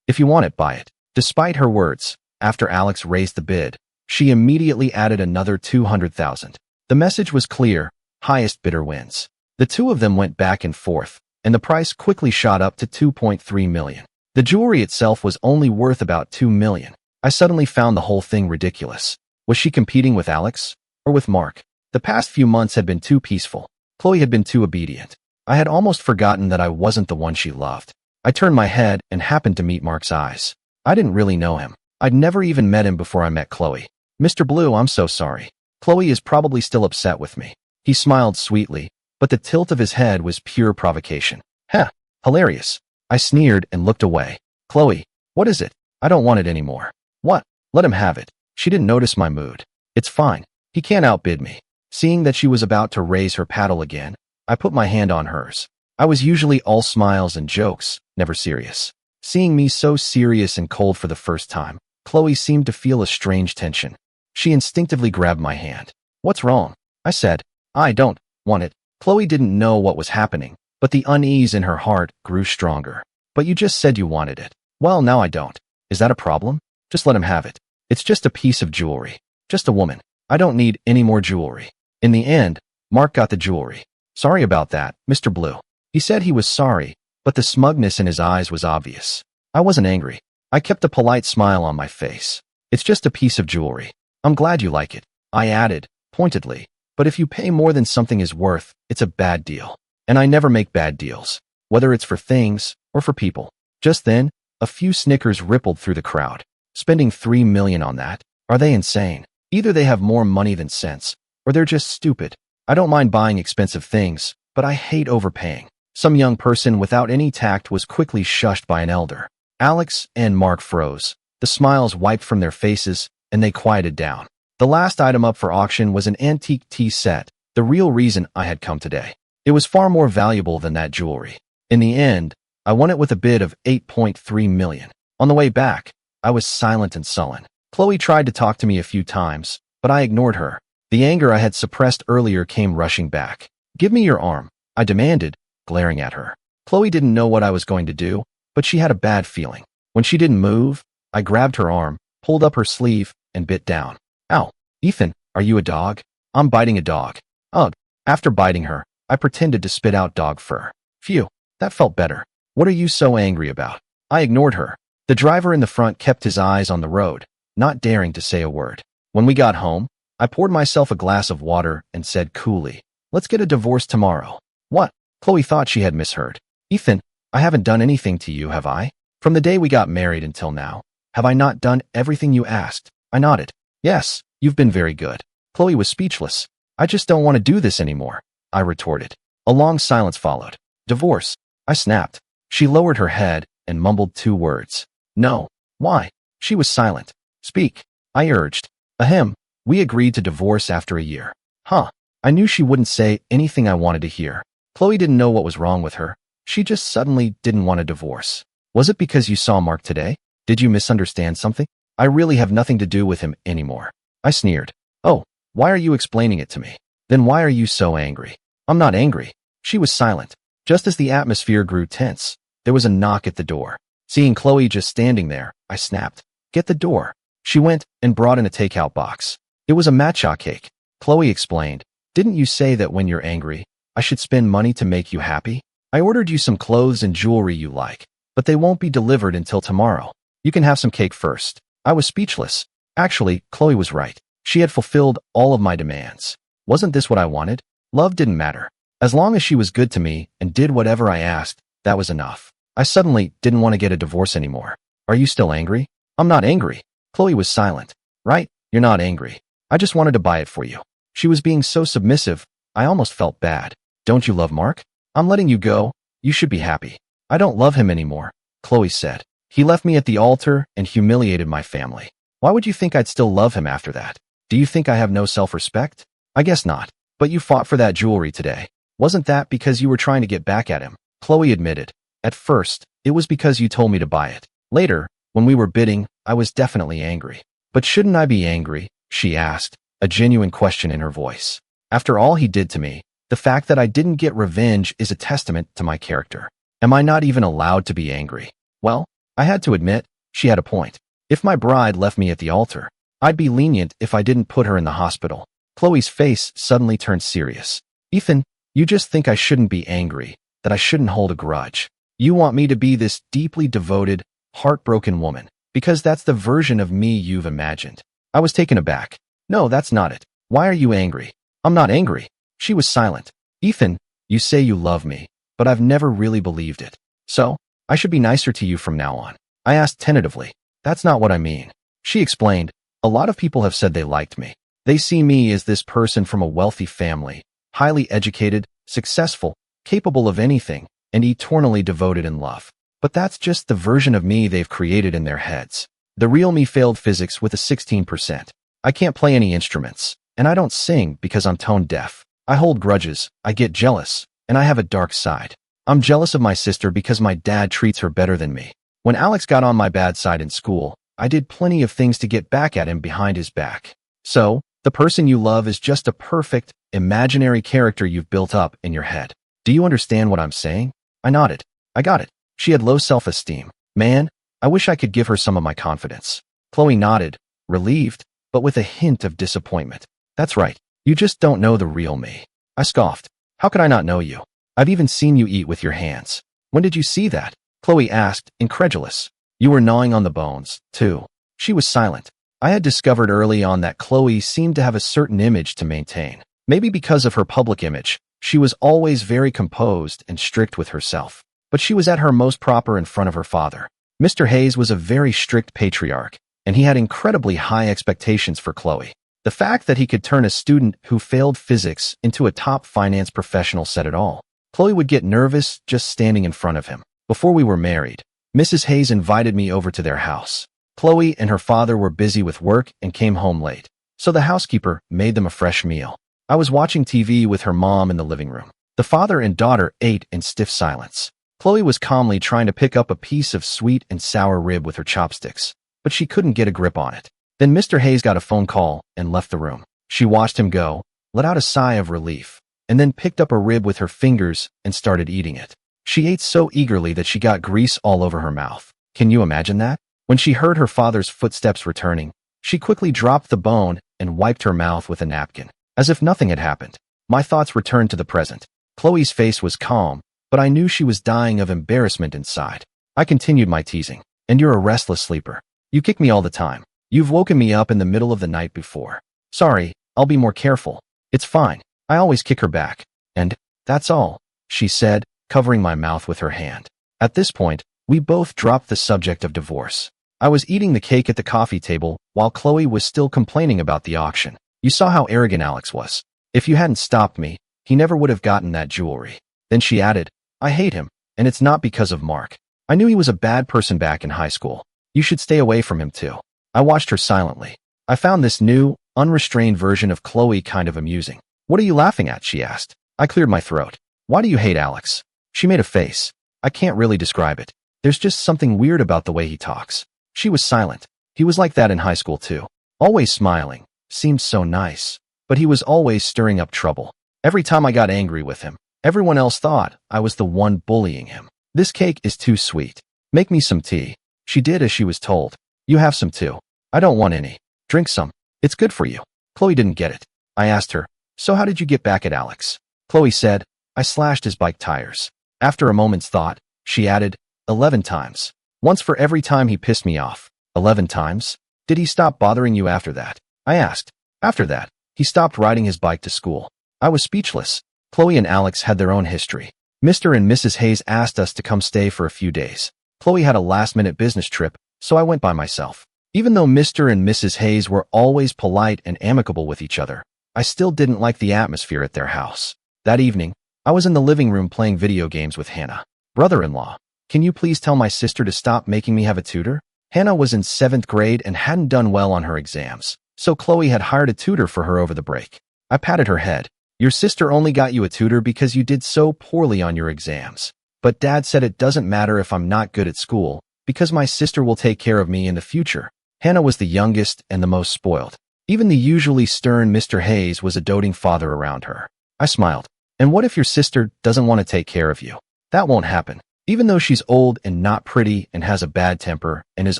If you want it, buy it. Despite her words, after Alex raised the bid, she immediately added another $200,000. The message was clear, highest bidder wins. The two of them went back and forth, and the price quickly shot up to $2.3 million. The jewelry itself was only worth about $2 million. I suddenly found the whole thing ridiculous. Was she competing with Alex? Or with Mark? The past few months had been too peaceful. Chloe had been too obedient. I had almost forgotten that I wasn't the one she loved. I turned my head and happened to meet Mark's eyes. I didn't really know him. I'd never even met him before I met Chloe. Mr. Blue, I'm so sorry. Chloe is probably still upset with me. He smiled sweetly, but the tilt of his head was pure provocation. Heh, hilarious. I sneered and looked away. Chloe, what is it? I don't want it anymore. What? Let him have it. She didn't notice my mood. It's fine. He can't outbid me. Seeing that she was about to raise her paddle again, I put my hand on hers. I was usually all smiles and jokes, never serious. Seeing me so serious and cold for the first time, Chloe seemed to feel a strange tension. She instinctively grabbed my hand. "What's wrong?" I said. "I don't want it." Chloe didn't know what was happening, but the unease in her heart grew stronger. "But you just said you wanted it." "Well, now I don't. Is that a problem?" "Just let him have it. It's just a piece of jewelry. Just a woman. I don't need any more jewelry." In the end, Mark got the jewelry. "Sorry about that, Mr. Blue." He said he was sorry, but the smugness in his eyes was obvious. I wasn't angry. I kept a polite smile on my face. "It's just a piece of jewelry. I'm glad you like it," I added, pointedly. "But if you pay more than something is worth, it's a bad deal. And I never make bad deals, whether it's for things or for people." Just then, a few snickers rippled through the crowd. "Spending $3 million on that? Are they insane? Either they have more money than sense, or they're just stupid. I don't mind buying expensive things, but I hate overpaying." Some young person without any tact was quickly shushed by an elder. Alex and Mark froze. The smiles wiped from their faces, and they quieted down. The last item up for auction was an antique tea set, the real reason I had come today. It was far more valuable than that jewelry. In the end, I won it with a bid of $8.3 million. On the way back, I was silent and sullen. Chloe tried to talk to me a few times, but I ignored her. The anger I had suppressed earlier came rushing back. "Give me your arm," I demanded, glaring at her. Chloe didn't know what I was going to do, but she had a bad feeling. When she didn't move, I grabbed her arm, pulled up her sleeve, and bit down. "Ow, Ethan, are you a dog?" "I'm biting a dog." "Ugh." After biting her, I pretended to spit out dog fur. "Phew, that felt better. What are you so angry about?" I ignored her. The driver in the front kept his eyes on the road, not daring to say a word. When we got home, I poured myself a glass of water and said coolly, "Let's get a divorce tomorrow." "What?" Chloe thought she had misheard. "Ethan, I haven't done anything to you, have I? From the day we got married until now, have I not done everything you asked?" I nodded. "Yes, you've been very good." Chloe was speechless. "I just don't want to do this anymore," I retorted. A long silence followed. "Divorce," I snapped. She lowered her head and mumbled 2 words. "No." "Why?" She was silent. "Speak," I urged. "Ahem. We agreed to divorce after a year." "Huh." I knew she wouldn't say anything I wanted to hear. Chloe didn't know what was wrong with her. She just suddenly didn't want a divorce. "Was it because you saw Mark today? Did you misunderstand something? I really have nothing to do with him anymore." I sneered. "Oh, why are you explaining it to me? Then why are you so angry?" "I'm not angry." She was silent. Just as the atmosphere grew tense, there was a knock at the door. Seeing Chloe just standing there, I snapped, "Get the door." She went and brought in a takeout box. It was a matcha cake. Chloe explained, "Didn't you say that when you're angry, I should spend money to make you happy? I ordered you some clothes and jewelry you like, but they won't be delivered until tomorrow. You can have some cake first." I was speechless. Actually, Chloe was right. She had fulfilled all of my demands. Wasn't this what I wanted? Love didn't matter. As long as she was good to me and did whatever I asked, that was enough. I suddenly didn't want to get a divorce anymore. "Are you still angry?" "I'm not angry." Chloe was silent. "Right, you're not angry. I just wanted to buy it for you." She was being so submissive, I almost felt bad. "Don't you love Mark?" "I'm letting you go. You should be happy." "I don't love him anymore," Chloe said. "He left me at the altar and humiliated my family. Why would you think I'd still love him after that? Do you think I have no self-respect?" "I guess not. But you fought for that jewelry today. Wasn't that because you were trying to get back at him?" Chloe admitted. "At first, it was because you told me to buy it. Later, when we were bidding, I was definitely angry." "But shouldn't I be angry?" she asked, a genuine question in her voice. "After all he did to me, the fact that I didn't get revenge is a testament to my character. Am I not even allowed to be angry?" Well, I had to admit, she had a point. If my bride left me at the altar, I'd be lenient if I didn't put her in the hospital. Chloe's face suddenly turned serious. "Ethan, you just think I shouldn't be angry, that I shouldn't hold a grudge. You want me to be this deeply devoted, heartbroken woman, because that's the version of me you've imagined." I was taken aback. "No, that's not it. Why are you angry?" "I'm not angry." She was silent. "Ethan, you say you love me, but I've never really believed it. So, I should be nicer to you from now on." I asked tentatively. "That's not what I mean." She explained, "A lot of people have said they liked me. They see me as this person from a wealthy family, highly educated, successful, capable of anything, and eternally devoted in love. But that's just the version of me they've created in their heads. The real me failed physics with a 16%. I can't play any instruments. And I don't sing because I'm tone deaf. I hold grudges, I get jealous, and I have a dark side. I'm jealous of my sister because my dad treats her better than me. When Alex got on my bad side in school, I did plenty of things to get back at him behind his back. So, the person you love is just a perfect, imaginary character you've built up in your head. Do you understand what I'm saying? I nodded. I got it. She had low self-esteem. Man, I wish I could give her some of my confidence. Chloe nodded, relieved, but with a hint of disappointment. That's right. You just don't know the real me. I scoffed. How could I not know you? I've even seen you eat with your hands. When did you see that? Chloe asked, incredulous. You were gnawing on the bones, too. She was silent. I had discovered early on that Chloe seemed to have a certain image to maintain. Maybe because of her public image, she was always very composed and strict with herself. But she was at her most proper in front of her father. Mr. Hayes was a very strict patriarch, and he had incredibly high expectations for Chloe. The fact that he could turn a student who failed physics into a top finance professional said it all. Chloe would get nervous just standing in front of him. Before we were married, Mrs. Hayes invited me over to their house. Chloe and her father were busy with work and came home late, so the housekeeper made them a fresh meal. I was watching TV with her mom in the living room. The father and daughter ate in stiff silence. Chloe was calmly trying to pick up a piece of sweet and sour rib with her chopsticks, but she couldn't get a grip on it. Then Mr. Hayes got a phone call and left the room. She watched him go, let out a sigh of relief, and then picked up a rib with her fingers and started eating it. She ate so eagerly that she got grease all over her mouth. Can you imagine that? When she heard her father's footsteps returning, she quickly dropped the bone and wiped her mouth with a napkin, as if nothing had happened. My thoughts returned to the present. Chloe's face was calm, but I knew she was dying of embarrassment inside. I continued my teasing. And you're a restless sleeper. You kick me all the time. You've woken me up in the middle of the night before. Sorry, I'll be more careful. It's fine. I always kick her back. And that's all, she said, covering my mouth with her hand. At this point, we both dropped the subject of divorce. I was eating the cake at the coffee table while Chloe was still complaining about the auction. You saw how arrogant Alex was. If you hadn't stopped me, he never would have gotten that jewelry. Then she added, I hate him, and it's not because of Mark. I knew he was a bad person back in high school. You should stay away from him too. I watched her silently. I found this new, unrestrained version of Chloe kind of amusing. What are you laughing at? She asked. I cleared my throat. Why do you hate Alex? She made a face. I can't really describe it. There's just something weird about the way he talks. She was silent. He was like that in high school too. Always smiling. Seemed so nice. But he was always stirring up trouble. Every time I got angry with him, everyone else thought I was the one bullying him. This cake is too sweet. Make me some tea. She did as she was told. You have some too. I don't want any. Drink some. It's good for you. Chloe didn't get it. I asked her, so how did you get back at Alex? Chloe said, I slashed his bike tires. After a moment's thought, she added, 11 times. Once for every time he pissed me off. 11 times? Did he stop bothering you after that? I asked. After that, he stopped riding his bike to school. I was speechless. Chloe and Alex had their own history. Mr. and Mrs. Hayes asked us to come stay for a few days. Chloe had a last-minute business trip, so I went by myself. Even though Mr. and Mrs. Hayes were always polite and amicable with each other, I still didn't like the atmosphere at their house. That evening, I was in the living room playing video games with Hannah. Brother-in-law, can you please tell my sister to stop making me have a tutor? Hannah was in 7th grade and hadn't done well on her exams, so Chloe had hired a tutor for her over the break. I patted her head. Your sister only got you a tutor because you did so poorly on your exams. But Dad said it doesn't matter if I'm not good at school, because my sister will take care of me in the future. Hannah was the youngest and the most spoiled. Even the usually stern Mr. Hayes was a doting father around her. I smiled. And what if your sister doesn't want to take care of you? That won't happen. Even though she's old and not pretty and has a bad temper and is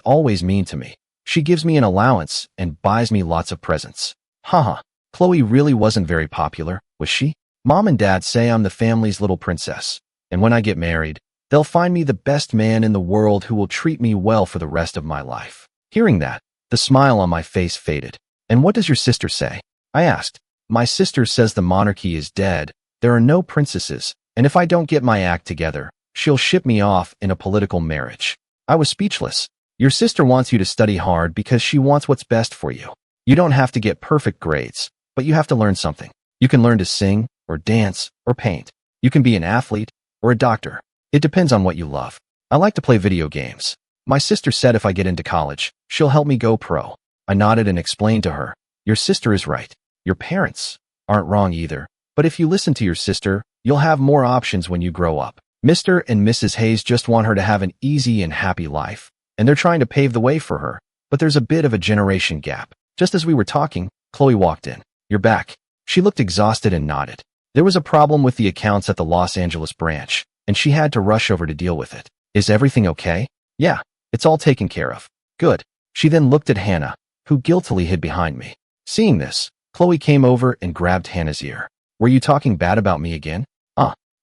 always mean to me, she gives me an allowance and buys me lots of presents. Haha. Chloe really wasn't very popular, was she? Mom and Dad say I'm the family's little princess. And when I get married, they'll find me the best man in the world who will treat me well for the rest of my life. Hearing that, the smile on my face faded. And what does your sister say? I asked. My sister says the monarchy is dead, there are no princesses, and if I don't get my act together, she'll ship me off in a political marriage. I was speechless. Your sister wants you to study hard because she wants what's best for you. You don't have to get perfect grades, but you have to learn something. You can learn to sing, or dance, or paint. You can be an athlete, or a doctor. It depends on what you love. I like to play video games. My sister said if I get into college, she'll help me go pro. I nodded and explained to her, your sister is right. Your parents aren't wrong either. But if you listen to your sister, you'll have more options when you grow up. Mr. and Mrs. Hayes just want her to have an easy and happy life, and they're trying to pave the way for her. But there's a bit of a generation gap. Just as we were talking, Chloe walked in. You're back. She looked exhausted and nodded. There was a problem with the accounts at the Los Angeles branch, and she had to rush over to deal with it. Is everything okay? Yeah, it's all taken care of. Good. She then looked at Hannah, who guiltily hid behind me. Seeing this, Chloe came over and grabbed Hannah's ear. Were you talking bad about me again?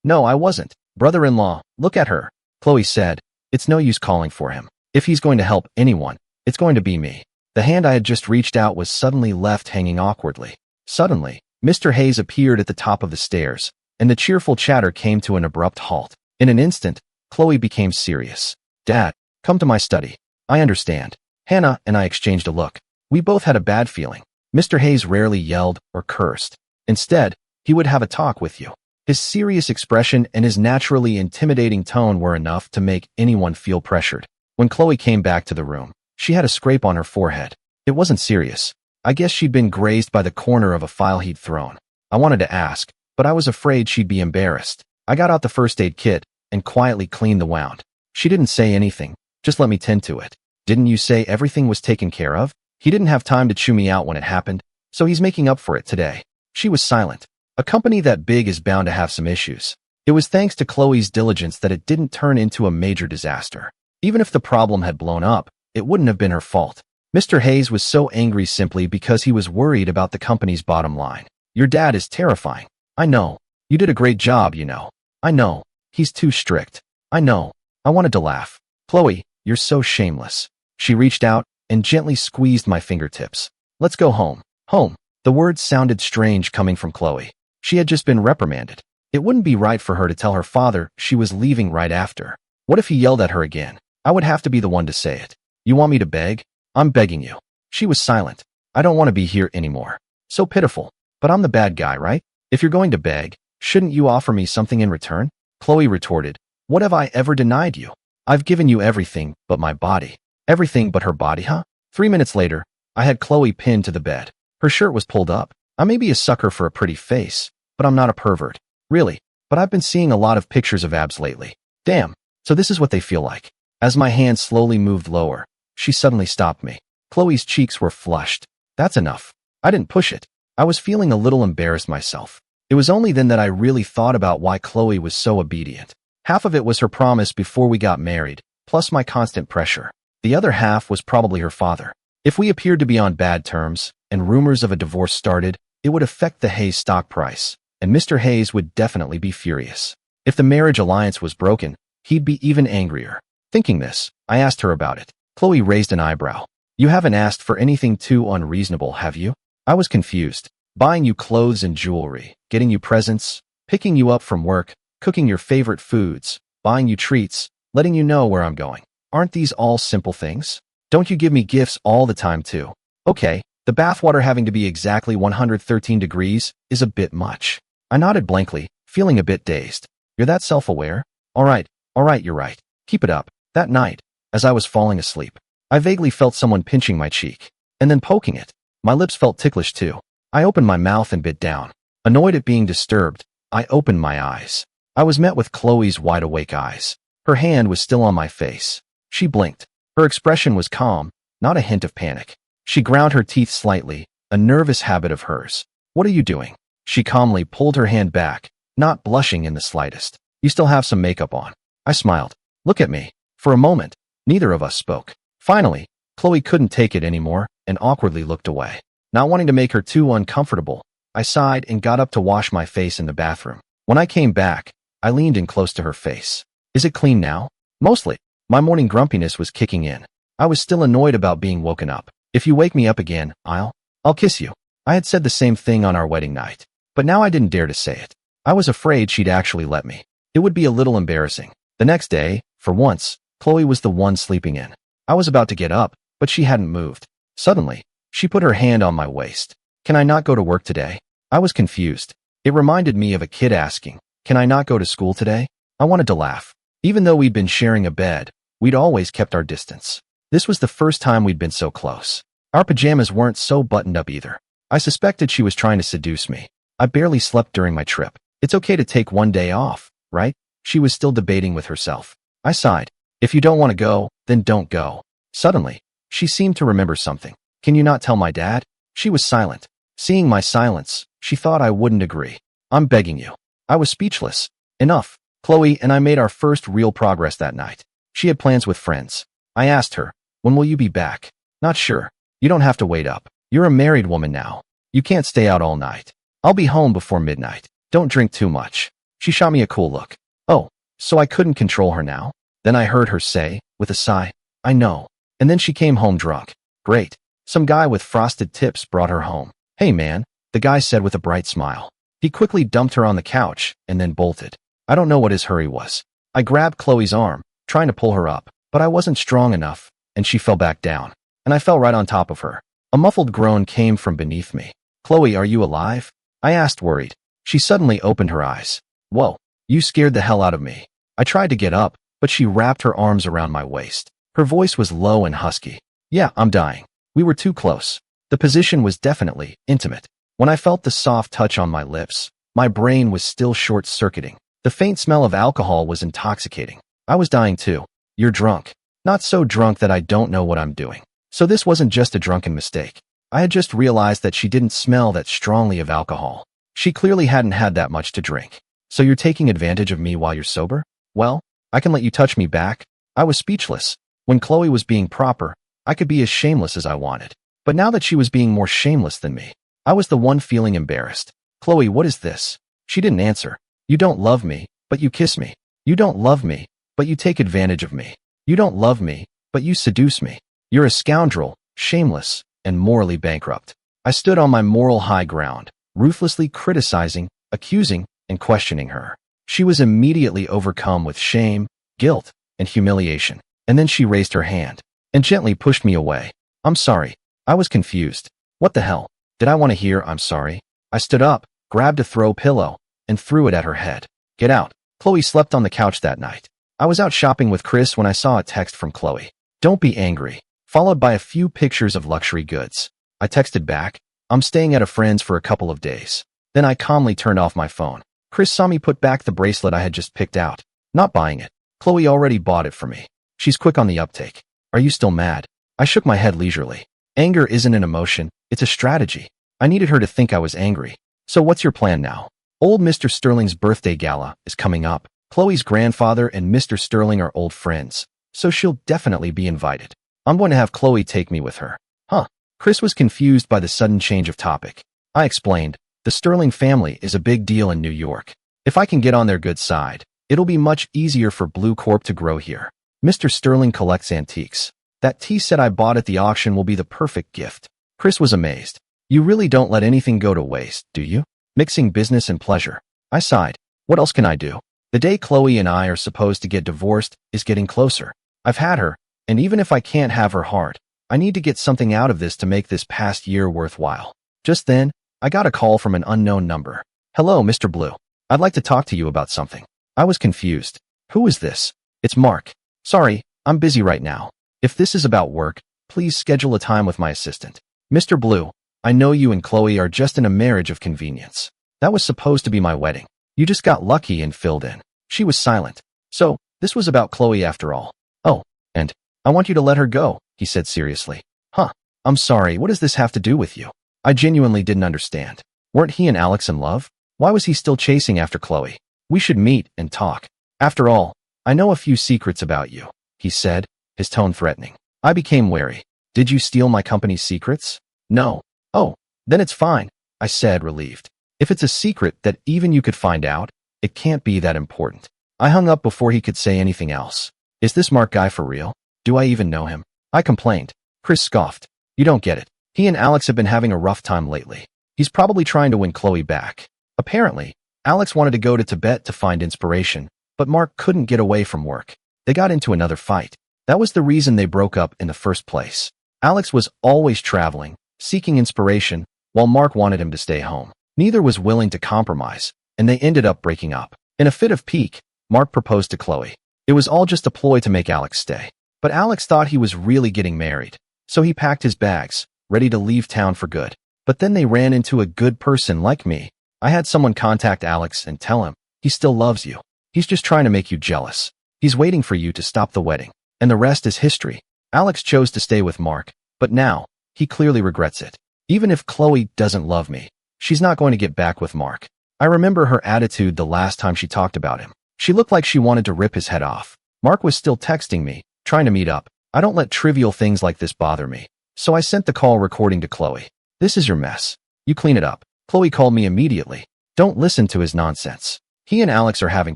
No, I wasn't. Brother-in-law, look at her. Chloe said, it's no use calling for him. If he's going to help anyone, it's going to be me. The hand I had just reached out was suddenly left hanging awkwardly. Suddenly, Mr. Hayes appeared at the top of the stairs, and the cheerful chatter came to an abrupt halt. In an instant, Chloe became serious. Dad, come to my study. I understand. Hannah and I exchanged a look. We both had a bad feeling. Mr. Hayes rarely yelled or cursed. Instead, he would have a talk with you. His serious expression and his naturally intimidating tone were enough to make anyone feel pressured. When Chloe came back to the room, she had a scrape on her forehead. It wasn't serious. I guess she'd been grazed by the corner of a file he'd thrown. I wanted to ask, but I was afraid she'd be embarrassed. I got out the first aid kit and quietly cleaned the wound. She didn't say anything, just let me tend to it. Didn't you say everything was taken care of? He didn't have time to chew me out when it happened, so he's making up for it today. She was silent. A company that big is bound to have some issues. It was thanks to Chloe's diligence that it didn't turn into a major disaster. Even if the problem had blown up, it wouldn't have been her fault. Mr. Hayes was so angry simply because he was worried about the company's bottom line. Your dad is terrifying. I know. You did a great job, you know. I know. He's too strict. I know. I wanted to laugh. Chloe, you're so shameless. She reached out and gently squeezed my fingertips. Let's go home. Home. The words sounded strange coming from Chloe. She had just been reprimanded. It wouldn't be right for her to tell her father she was leaving right after. What if he yelled at her again? I would have to be the one to say it. You want me to beg? I'm begging you. She was silent. I don't want to be here anymore. So pitiful. But I'm the bad guy, right? If you're going to beg, shouldn't you offer me something in return? Chloe retorted. What have I ever denied you? I've given you everything but my body. Everything but her body, huh? 3 minutes later, I had Chloe pinned to the bed. Her shirt was pulled up. I may be a sucker for a pretty face, but I'm not a pervert. Really. But I've been seeing a lot of pictures of abs lately. Damn. So this is what they feel like. As my hand slowly moved lower, she suddenly stopped me. Chloe's cheeks were flushed. That's enough. I didn't push it. I was feeling a little embarrassed myself. It was only then that I really thought about why Chloe was so obedient. Half of it was her promise before we got married, plus my constant pressure. The other half was probably her father. If we appeared to be on bad terms, and rumors of a divorce started, it would affect the Hayes stock price, and Mr. Hayes would definitely be furious. If the marriage alliance was broken, he'd be even angrier. Thinking this, I asked her about it. Chloe raised an eyebrow. You haven't asked for anything too unreasonable, have you? I was confused. Buying you clothes and jewelry, getting you presents, picking you up from work, cooking your favorite foods, buying you treats, letting you know where I'm going. Aren't these all simple things? Don't you give me gifts all the time too? Okay, the bathwater having to be exactly 113 degrees is a bit much. I nodded blankly, feeling a bit dazed. You're that self-aware? All right, you're right. Keep it up. That night, as I was falling asleep, I vaguely felt someone pinching my cheek, and then poking it. My lips felt ticklish too. I opened my mouth and bit down. Annoyed at being disturbed, I opened my eyes. I was met with Chloe's wide-awake eyes. Her hand was still on my face. She blinked. Her expression was calm, not a hint of panic. She ground her teeth slightly, a nervous habit of hers. What are you doing? She calmly pulled her hand back, not blushing in the slightest. You still have some makeup on. I smiled. Look at me. For a moment, neither of us spoke. Finally, Chloe couldn't take it anymore and awkwardly looked away. Not wanting to make her too uncomfortable, I sighed and got up to wash my face in the bathroom. When I came back, I leaned in close to her face. Is it clean now? Mostly. My morning grumpiness was kicking in. I was still annoyed about being woken up. If you wake me up again, I'll kiss you. I had said the same thing on our wedding night, but now I didn't dare to say it. I was afraid she'd actually let me. It would be a little embarrassing. The next day, for once, Chloe was the one sleeping in. I was about to get up, but she hadn't moved. Suddenly, she put her hand on my waist. Can I not go to work today? I was confused. It reminded me of a kid asking, can I not go to school today? I wanted to laugh. Even though we'd been sharing a bed, we'd always kept our distance. This was the first time we'd been so close. Our pajamas weren't so buttoned up either. I suspected she was trying to seduce me. I barely slept during my trip. It's okay to take one day off, right? She was still debating with herself. I sighed. If you don't want to go, then don't go. Suddenly, she seemed to remember something. Can you not tell my dad? She was silent. Seeing my silence, she thought I wouldn't agree. I'm begging you. I was speechless. Enough. Chloe and I made our first real progress that night. She had plans with friends. I asked her, when will you be back? Not sure. You don't have to wait up. You're a married woman now. You can't stay out all night. I'll be home before midnight. Don't drink too much. She shot me a cool look. Oh, so I couldn't control her now? Then I heard her say, with a sigh, I know. And then she came home drunk. Great. Some guy with frosted tips brought her home. Hey man, the guy said with a bright smile. He quickly dumped her on the couch and then bolted. I don't know what his hurry was. I grabbed Chloe's arm, trying to pull her up, but I wasn't strong enough, and she fell back down. And I fell right on top of her. A muffled groan came from beneath me. Chloe, are you alive? I asked, worried. She suddenly opened her eyes. Whoa, you scared the hell out of me. I tried to get up, but she wrapped her arms around my waist. Her voice was low and husky. Yeah, I'm dying. We were too close. The position was definitely intimate. When I felt the soft touch on my lips, my brain was still short-circuiting. The faint smell of alcohol was intoxicating. I was dying too. You're drunk. Not so drunk that I don't know what I'm doing. So this wasn't just a drunken mistake. I had just realized that she didn't smell that strongly of alcohol. She clearly hadn't had that much to drink. So you're taking advantage of me while you're sober? Well, I can let you touch me back. I was speechless. When Chloe was being proper, I could be as shameless as I wanted. But now that she was being more shameless than me, I was the one feeling embarrassed. Chloe, what is this? She didn't answer. You don't love me, but you kiss me. You don't love me, but you take advantage of me. You don't love me, but you seduce me. You're a scoundrel, shameless, and morally bankrupt. I stood on my moral high ground, ruthlessly criticizing, accusing, and questioning her. She was immediately overcome with shame, guilt, and humiliation. And then she raised her hand and gently pushed me away. I'm sorry. I was confused. What the hell? Did I want to hear I'm sorry? I stood up, grabbed a throw pillow, and threw it at her head. Get out. Chloe slept on the couch that night. I was out shopping with Chris when I saw a text from Chloe. Don't be angry. Followed by a few pictures of luxury goods. I texted back, I'm staying at a friend's for a couple of days. Then I calmly turned off my phone. Chris saw me put back the bracelet I had just picked out. Not buying it. Chloe already bought it for me. She's quick on the uptake. Are you still mad? I shook my head leisurely. Anger isn't an emotion, it's a strategy. I needed her to think I was angry. So what's your plan now? Old Mr. Sterling's birthday gala is coming up. Chloe's grandfather and Mr. Sterling are old friends, so she'll definitely be invited. I'm going to have Chloe take me with her. Huh? Chris was confused by the sudden change of topic. I explained, the Sterling family is a big deal in New York. If I can get on their good side, it'll be much easier for Blue Corp to grow here. Mr. Sterling collects antiques. That tea set I bought at the auction will be the perfect gift. Chris was amazed. You really don't let anything go to waste, do you? Mixing business and pleasure. I sighed. What else can I do? The day Chloe and I are supposed to get divorced is getting closer. I've had her, and even if I can't have her heart, I need to get something out of this to make this past year worthwhile. Just then, I got a call from an unknown number. Hello, Mr. Blue. I'd like to talk to you about something. I was confused. Who is this? It's Mark. Sorry, I'm busy right now. If this is about work, please schedule a time with my assistant. Mr. Blue, I know you and Chloe are just in a marriage of convenience. That was supposed to be my wedding. You just got lucky and filled in. She was silent. So, this was about Chloe after all. Oh, and I want you to let her go, he said seriously. Huh, I'm sorry, what does this have to do with you? I genuinely didn't understand. Weren't he and Alex in love? Why was he still chasing after Chloe? We should meet and talk. After all, I know a few secrets about you, he said, his tone threatening. I became wary. Did you steal my company's secrets? No. Oh, then it's fine, I said, relieved. If it's a secret that even you could find out, it can't be that important. I hung up before he could say anything else. Is this Mark guy for real? Do I even know him? I complained. Chris scoffed. You don't get it. He and Alex have been having a rough time lately. He's probably trying to win Chloe back. Apparently, Alex wanted to go to Tibet to find inspiration, but Mark couldn't get away from work. They got into another fight. That was the reason they broke up in the first place. Alex was always traveling, seeking inspiration, while Mark wanted him to stay home. Neither was willing to compromise, and they ended up breaking up. In a fit of pique, Mark proposed to Chloe. It was all just a ploy to make Alex stay. But Alex thought he was really getting married, so he packed his bags, ready to leave town for good. But then they ran into a good person like me. I had someone contact Alex and tell him, he still loves you. He's just trying to make you jealous. He's waiting for you to stop the wedding. And the rest is history. Alex chose to stay with Mark, but now, he clearly regrets it. Even if Chloe doesn't love me, she's not going to get back with Mark. I remember her attitude the last time she talked about him. She looked like she wanted to rip his head off. Mark was still texting me, trying to meet up. I don't let trivial things like this bother me. So I sent the call recording to Chloe. This is your mess. You clean it up. Chloe called me immediately. Don't listen to his nonsense. He and Alex are having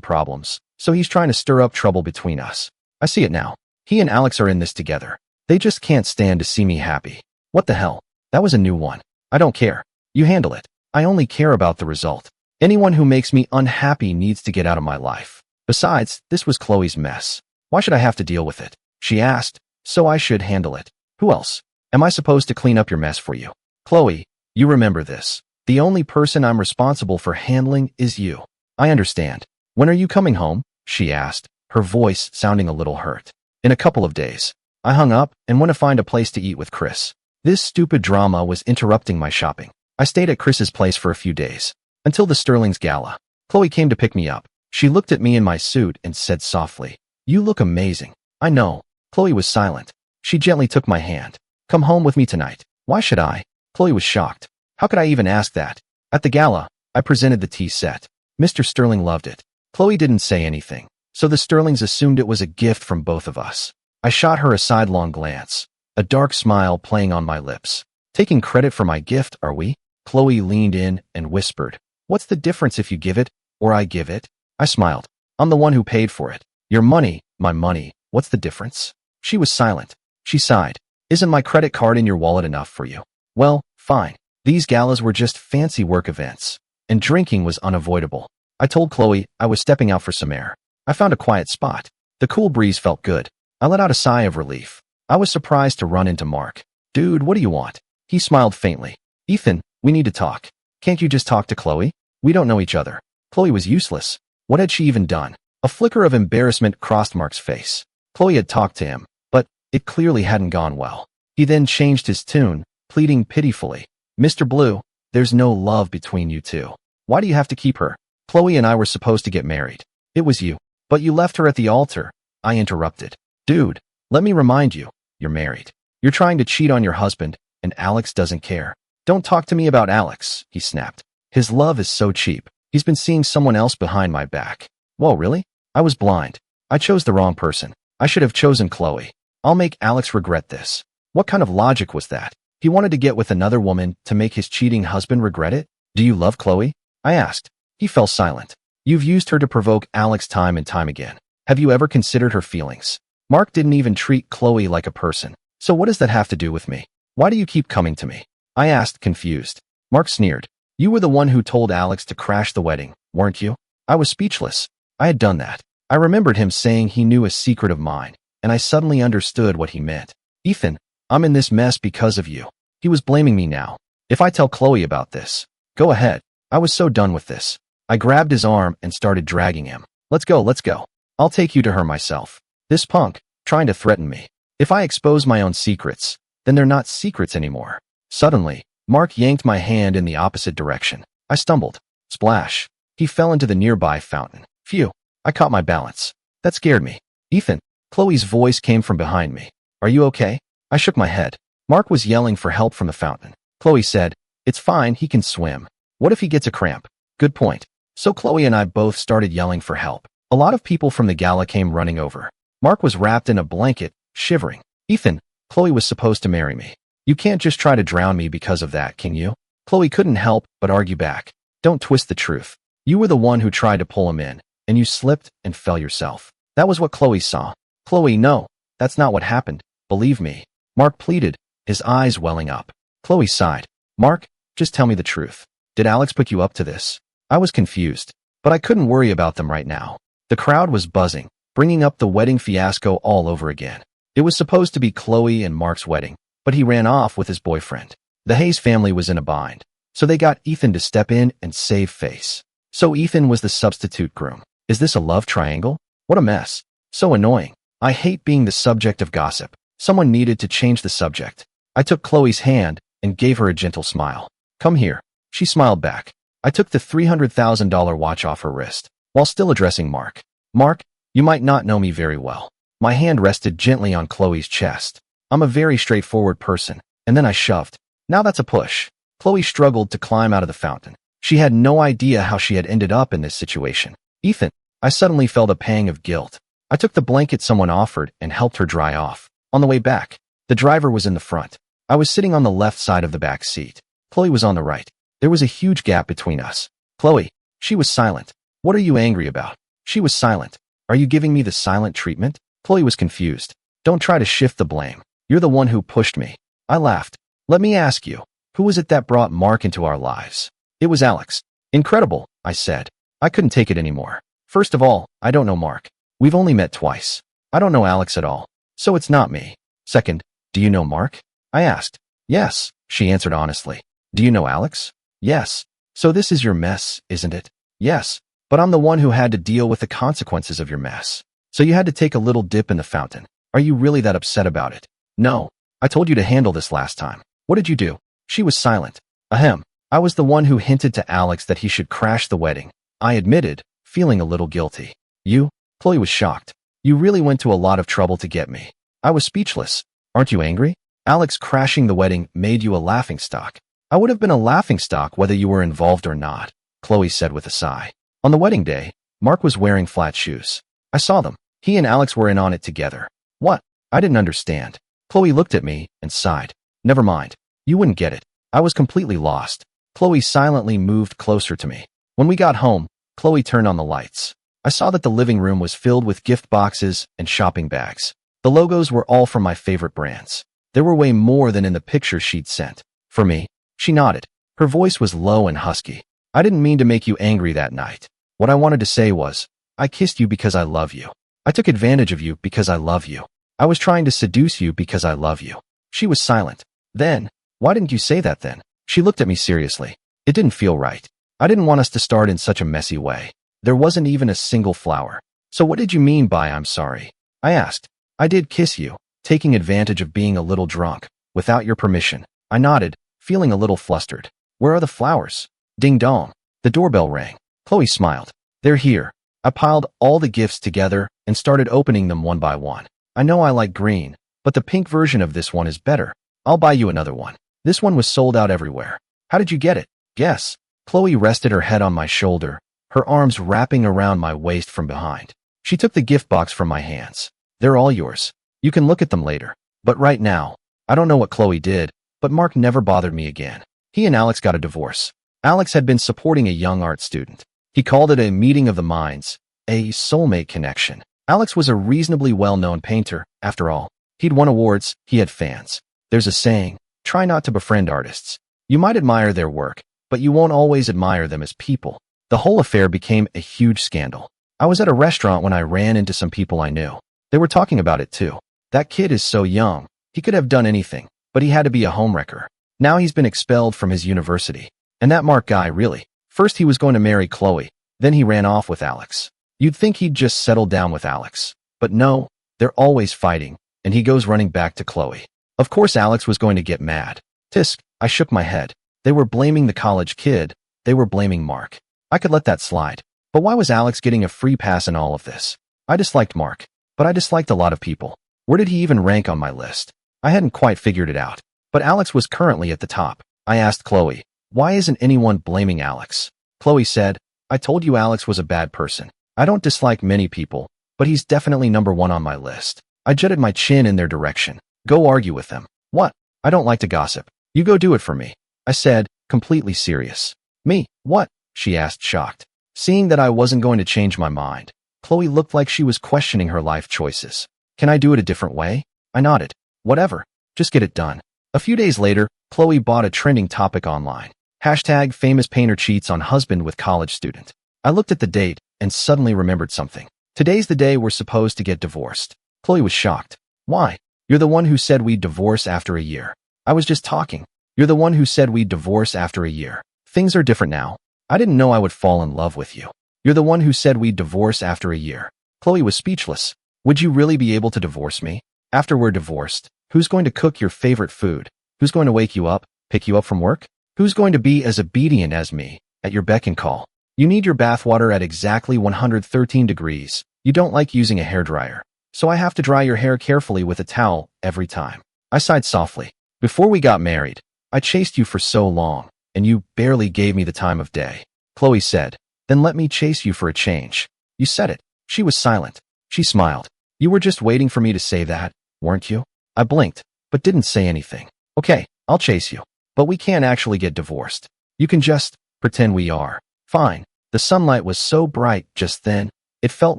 problems, so he's trying to stir up trouble between us. I see it now. He and Alex are in this together. They just can't stand to see me happy. What the hell? That was a new one. I don't care. You handle it. I only care about the result. Anyone who makes me unhappy needs to get out of my life. Besides, this was Chloe's mess. Why should I have to deal with it? She asked, so I should handle it. Who else? Am I supposed to clean up your mess for you? Chloe, you remember this. The only person I'm responsible for handling is you. I understand. When are you coming home? She asked, her voice sounding a little hurt. In a couple of days. I hung up and went to find a place to eat with Chris. This stupid drama was interrupting my shopping. I stayed at Chris's place for a few days. Until the Sterling's gala. Chloe came to pick me up. She looked at me in my suit and said softly, "You look amazing." I know. Chloe was silent. She gently took my hand. "Come home with me tonight." Why should I? Chloe was shocked. How could I even ask that? At the gala, I presented the tea set. Mr. Sterling loved it. Chloe didn't say anything, so the Sterlings assumed it was a gift from both of us. I shot her a sidelong glance, a dark smile playing on my lips. Taking credit for my gift, are we? Chloe leaned in and whispered, "What's the difference if you give it, or I give it?" I smiled. "I'm the one who paid for it. Your money, my money. What's the difference?" She was silent. She sighed. "Isn't my credit card in your wallet enough for you?" Well, fine. These galas were just fancy work events, and drinking was unavoidable. I told Chloe I was stepping out for some air. I found a quiet spot. The cool breeze felt good. I let out a sigh of relief. I was surprised to run into Mark. "Dude, what do you want?" He smiled faintly. "Ethan, we need to talk. Can't you just talk to Chloe? We don't know each other." Chloe was useless. What had she even done? A flicker of embarrassment crossed Mark's face. Chloe had talked to him, but it clearly hadn't gone well. He then changed his tune, pleading pitifully. "Mr. Blue, there's no love between you two. Why do you have to keep her? Chloe and I were supposed to get married. It was you. But you left her at the altar." I interrupted. "Dude, let me remind you, you're married. You're trying to cheat on your husband, and Alex doesn't care." "Don't talk to me about Alex," he snapped. "His love is so cheap. He's been seeing someone else behind my back." "Whoa, really?" I was blind. I chose the wrong person. I should have chosen Chloe. I'll make Alex regret this. What kind of logic was that? He wanted to get with another woman to make his cheating husband regret it? "Do you love Chloe?" I asked. He fell silent. "You've used her to provoke Alex time and time again. Have you ever considered her feelings?" Mark didn't even treat Chloe like a person. "So what does that have to do with me? Why do you keep coming to me?" I asked, confused. Mark sneered. "You were the one who told Alex to crash the wedding, weren't you?" I was speechless. I had done that. I remembered him saying he knew a secret of mine, and I suddenly understood what he meant. "Ethan, I'm in this mess because of you." He was blaming me now. "If I tell Chloe about this." "Go ahead." I was so done with this. I grabbed his arm and started dragging him. Let's go. I'll take you to her myself." This punk, trying to threaten me. If I expose my own secrets, then they're not secrets anymore. Suddenly, Mark yanked my hand in the opposite direction. I stumbled. Splash. He fell into the nearby fountain. Phew. I caught my balance. That scared me. "Ethan." Chloe's voice came from behind me. "Are you okay?" I shook my head. Mark was yelling for help from the fountain. Chloe said, "It's fine, he can swim. What if he gets a cramp?" Good point. So Chloe and I both started yelling for help. A lot of people from the gala came running over. Mark was wrapped in a blanket, shivering. "Ethan, Chloe was supposed to marry me. You can't just try to drown me because of that, can you?" Chloe couldn't help but argue back. "Don't twist the truth. You were the one who tried to pull him in, and you slipped and fell yourself." That was what Chloe saw. "Chloe, no, that's not what happened. Believe me." Mark pleaded, his eyes welling up. Chloe sighed. "Mark, just tell me the truth. Did Alex put you up to this?" I was confused, but I couldn't worry about them right now. The crowd was buzzing, bringing up the wedding fiasco all over again. It was supposed to be Chloe and Mark's wedding, but he ran off with his boyfriend. The Hayes family was in a bind, so they got Ethan to step in and save face. So Ethan was the substitute groom. Is this a love triangle? What a mess. So annoying. I hate being the subject of gossip. Someone needed to change the subject. I took Chloe's hand and gave her a gentle smile. Come here. She smiled back. I took the $300,000 watch off her wrist, while still addressing Mark. Mark, you might not know me very well. My hand rested gently on Chloe's chest. I'm a very straightforward person, and then I shoved. Now that's a push. Chloe struggled to climb out of the fountain. She had no idea how she had ended up in this situation. Ethan, I suddenly felt a pang of guilt. I took the blanket someone offered and helped her dry off. On the way back, the driver was in the front. I was sitting on the left side of the back seat. Chloe was on the right. There was a huge gap between us. Chloe, she was silent. What are you angry about? She was silent. Are you giving me the silent treatment? Chloe was confused. Don't try to shift the blame. You're the one who pushed me. I laughed. Let me ask you, who was it that brought Mark into our lives? It was Alex. Incredible, I said. I couldn't take it anymore. First of all, I don't know Mark. We've only met twice. I don't know Alex at all, so it's not me. Second, do you know Mark? I asked. Yes, she answered honestly. Do you know Alex? Yes. So this is your mess, isn't it? Yes, but I'm the one who had to deal with the consequences of your mess. So you had to take a little dip in the fountain. Are you really that upset about it? No. I told you to handle this last time. What did you do? She was silent. Ahem. I was the one who hinted to Alex that he should crash the wedding. I admitted, feeling a little guilty. You? Chloe was shocked. You really went to a lot of trouble to get me. I was speechless. Aren't you angry? Alex crashing the wedding made you a laughingstock. I would have been a laughingstock whether you were involved or not, Chloe said with a sigh. On the wedding day, Mark was wearing flat shoes. I saw them. He and Alex were in on it together. What? I didn't understand. Chloe looked at me and sighed. Never mind. You wouldn't get it. I was completely lost. Chloe silently moved closer to me. When we got home, Chloe turned on the lights. I saw that the living room was filled with gift boxes and shopping bags. The logos were all from my favorite brands. There were way more than in the pictures she'd sent. For me, she nodded. Her voice was low and husky. I didn't mean to make you angry that night. What I wanted to say was, I kissed you because I love you. I took advantage of you because I love you. I was trying to seduce you because I love you. She was silent. Then, why didn't you say that then? She looked at me seriously. It didn't feel right. I didn't want us to start in such a messy way. There wasn't even a single flower. So what did you mean by I'm sorry? I asked. I did kiss you, taking advantage of being a little drunk, without your permission. I nodded, feeling a little flustered. Where are the flowers? Ding dong. The doorbell rang. Chloe smiled. They're here. I piled all the gifts together and started opening them one by one. I know I like green, but the pink version of this one is better. I'll buy you another one. This one was sold out everywhere. How did you get it? Guess. Chloe rested her head on my shoulder, her arms wrapping around my waist from behind. She took the gift box from my hands. They're all yours. You can look at them later. But right now, I don't know what Chloe did, but Mark never bothered me again. He and Alex got a divorce. Alex had been supporting a young art student. He called it a meeting of the minds, a soulmate connection. Alex was a reasonably well-known painter, after all. He'd won awards, he had fans. There's a saying, try not to befriend artists. You might admire their work, but you won't always admire them as people. The whole affair became a huge scandal. I was at a restaurant when I ran into some people I knew. They were talking about it too. That kid is so young. He could have done anything, but he had to be a homewrecker. Now he's been expelled from his university. And that Mark guy, really. First he was going to marry Chloe, then he ran off with Alex. You'd think he'd just settled down with Alex. But no, they're always fighting, and he goes running back to Chloe. Of course Alex was going to get mad. Tisk, I shook my head. They were blaming the college kid. They were blaming Mark. I could let that slide. But why was Alex getting a free pass in all of this? I disliked Mark, but I disliked a lot of people. Where did he even rank on my list? I hadn't quite figured it out. But Alex was currently at the top. I asked Chloe, why isn't anyone blaming Alex? Chloe said, I told you Alex was a bad person. I don't dislike many people, but he's definitely number one on my list. I jutted my chin in their direction. Go argue with them. What? I don't like to gossip. You go do it for me. I said, completely serious. Me? What? She asked, shocked. Seeing that I wasn't going to change my mind, Chloe looked like she was questioning her life choices. Can I do it a different way? I nodded. Whatever. Just get it done. A few days later, Chloe bought a trending topic online. Hashtag famous painter cheats on husband with college student. I looked at the date and suddenly remembered something. Today's the day we're supposed to get divorced. Chloe was shocked. Why? You're the one who said we'd divorce after a year. I was just talking. You're the one who said we'd divorce after a year. Things are different now. I didn't know I would fall in love with you. You're the one who said we'd divorce after a year. Chloe was speechless. Would you really be able to divorce me? After we're divorced, who's going to cook your favorite food? Who's going to wake you up, pick you up from work? Who's going to be as obedient as me, at your beck and call? You need your bathwater at exactly 113 degrees. You don't like using a hairdryer, so I have to dry your hair carefully with a towel every time. I sighed softly. Before we got married, I chased you for so long, and you barely gave me the time of day. Chloe said, then let me chase you for a change. You said it. She was silent. She smiled. You were just waiting for me to say that, weren't you? I blinked, but didn't say anything. Okay, I'll chase you. But we can't actually get divorced. You can just pretend we are. Fine. The sunlight was so bright just then, it felt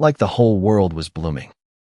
like the whole world was blooming.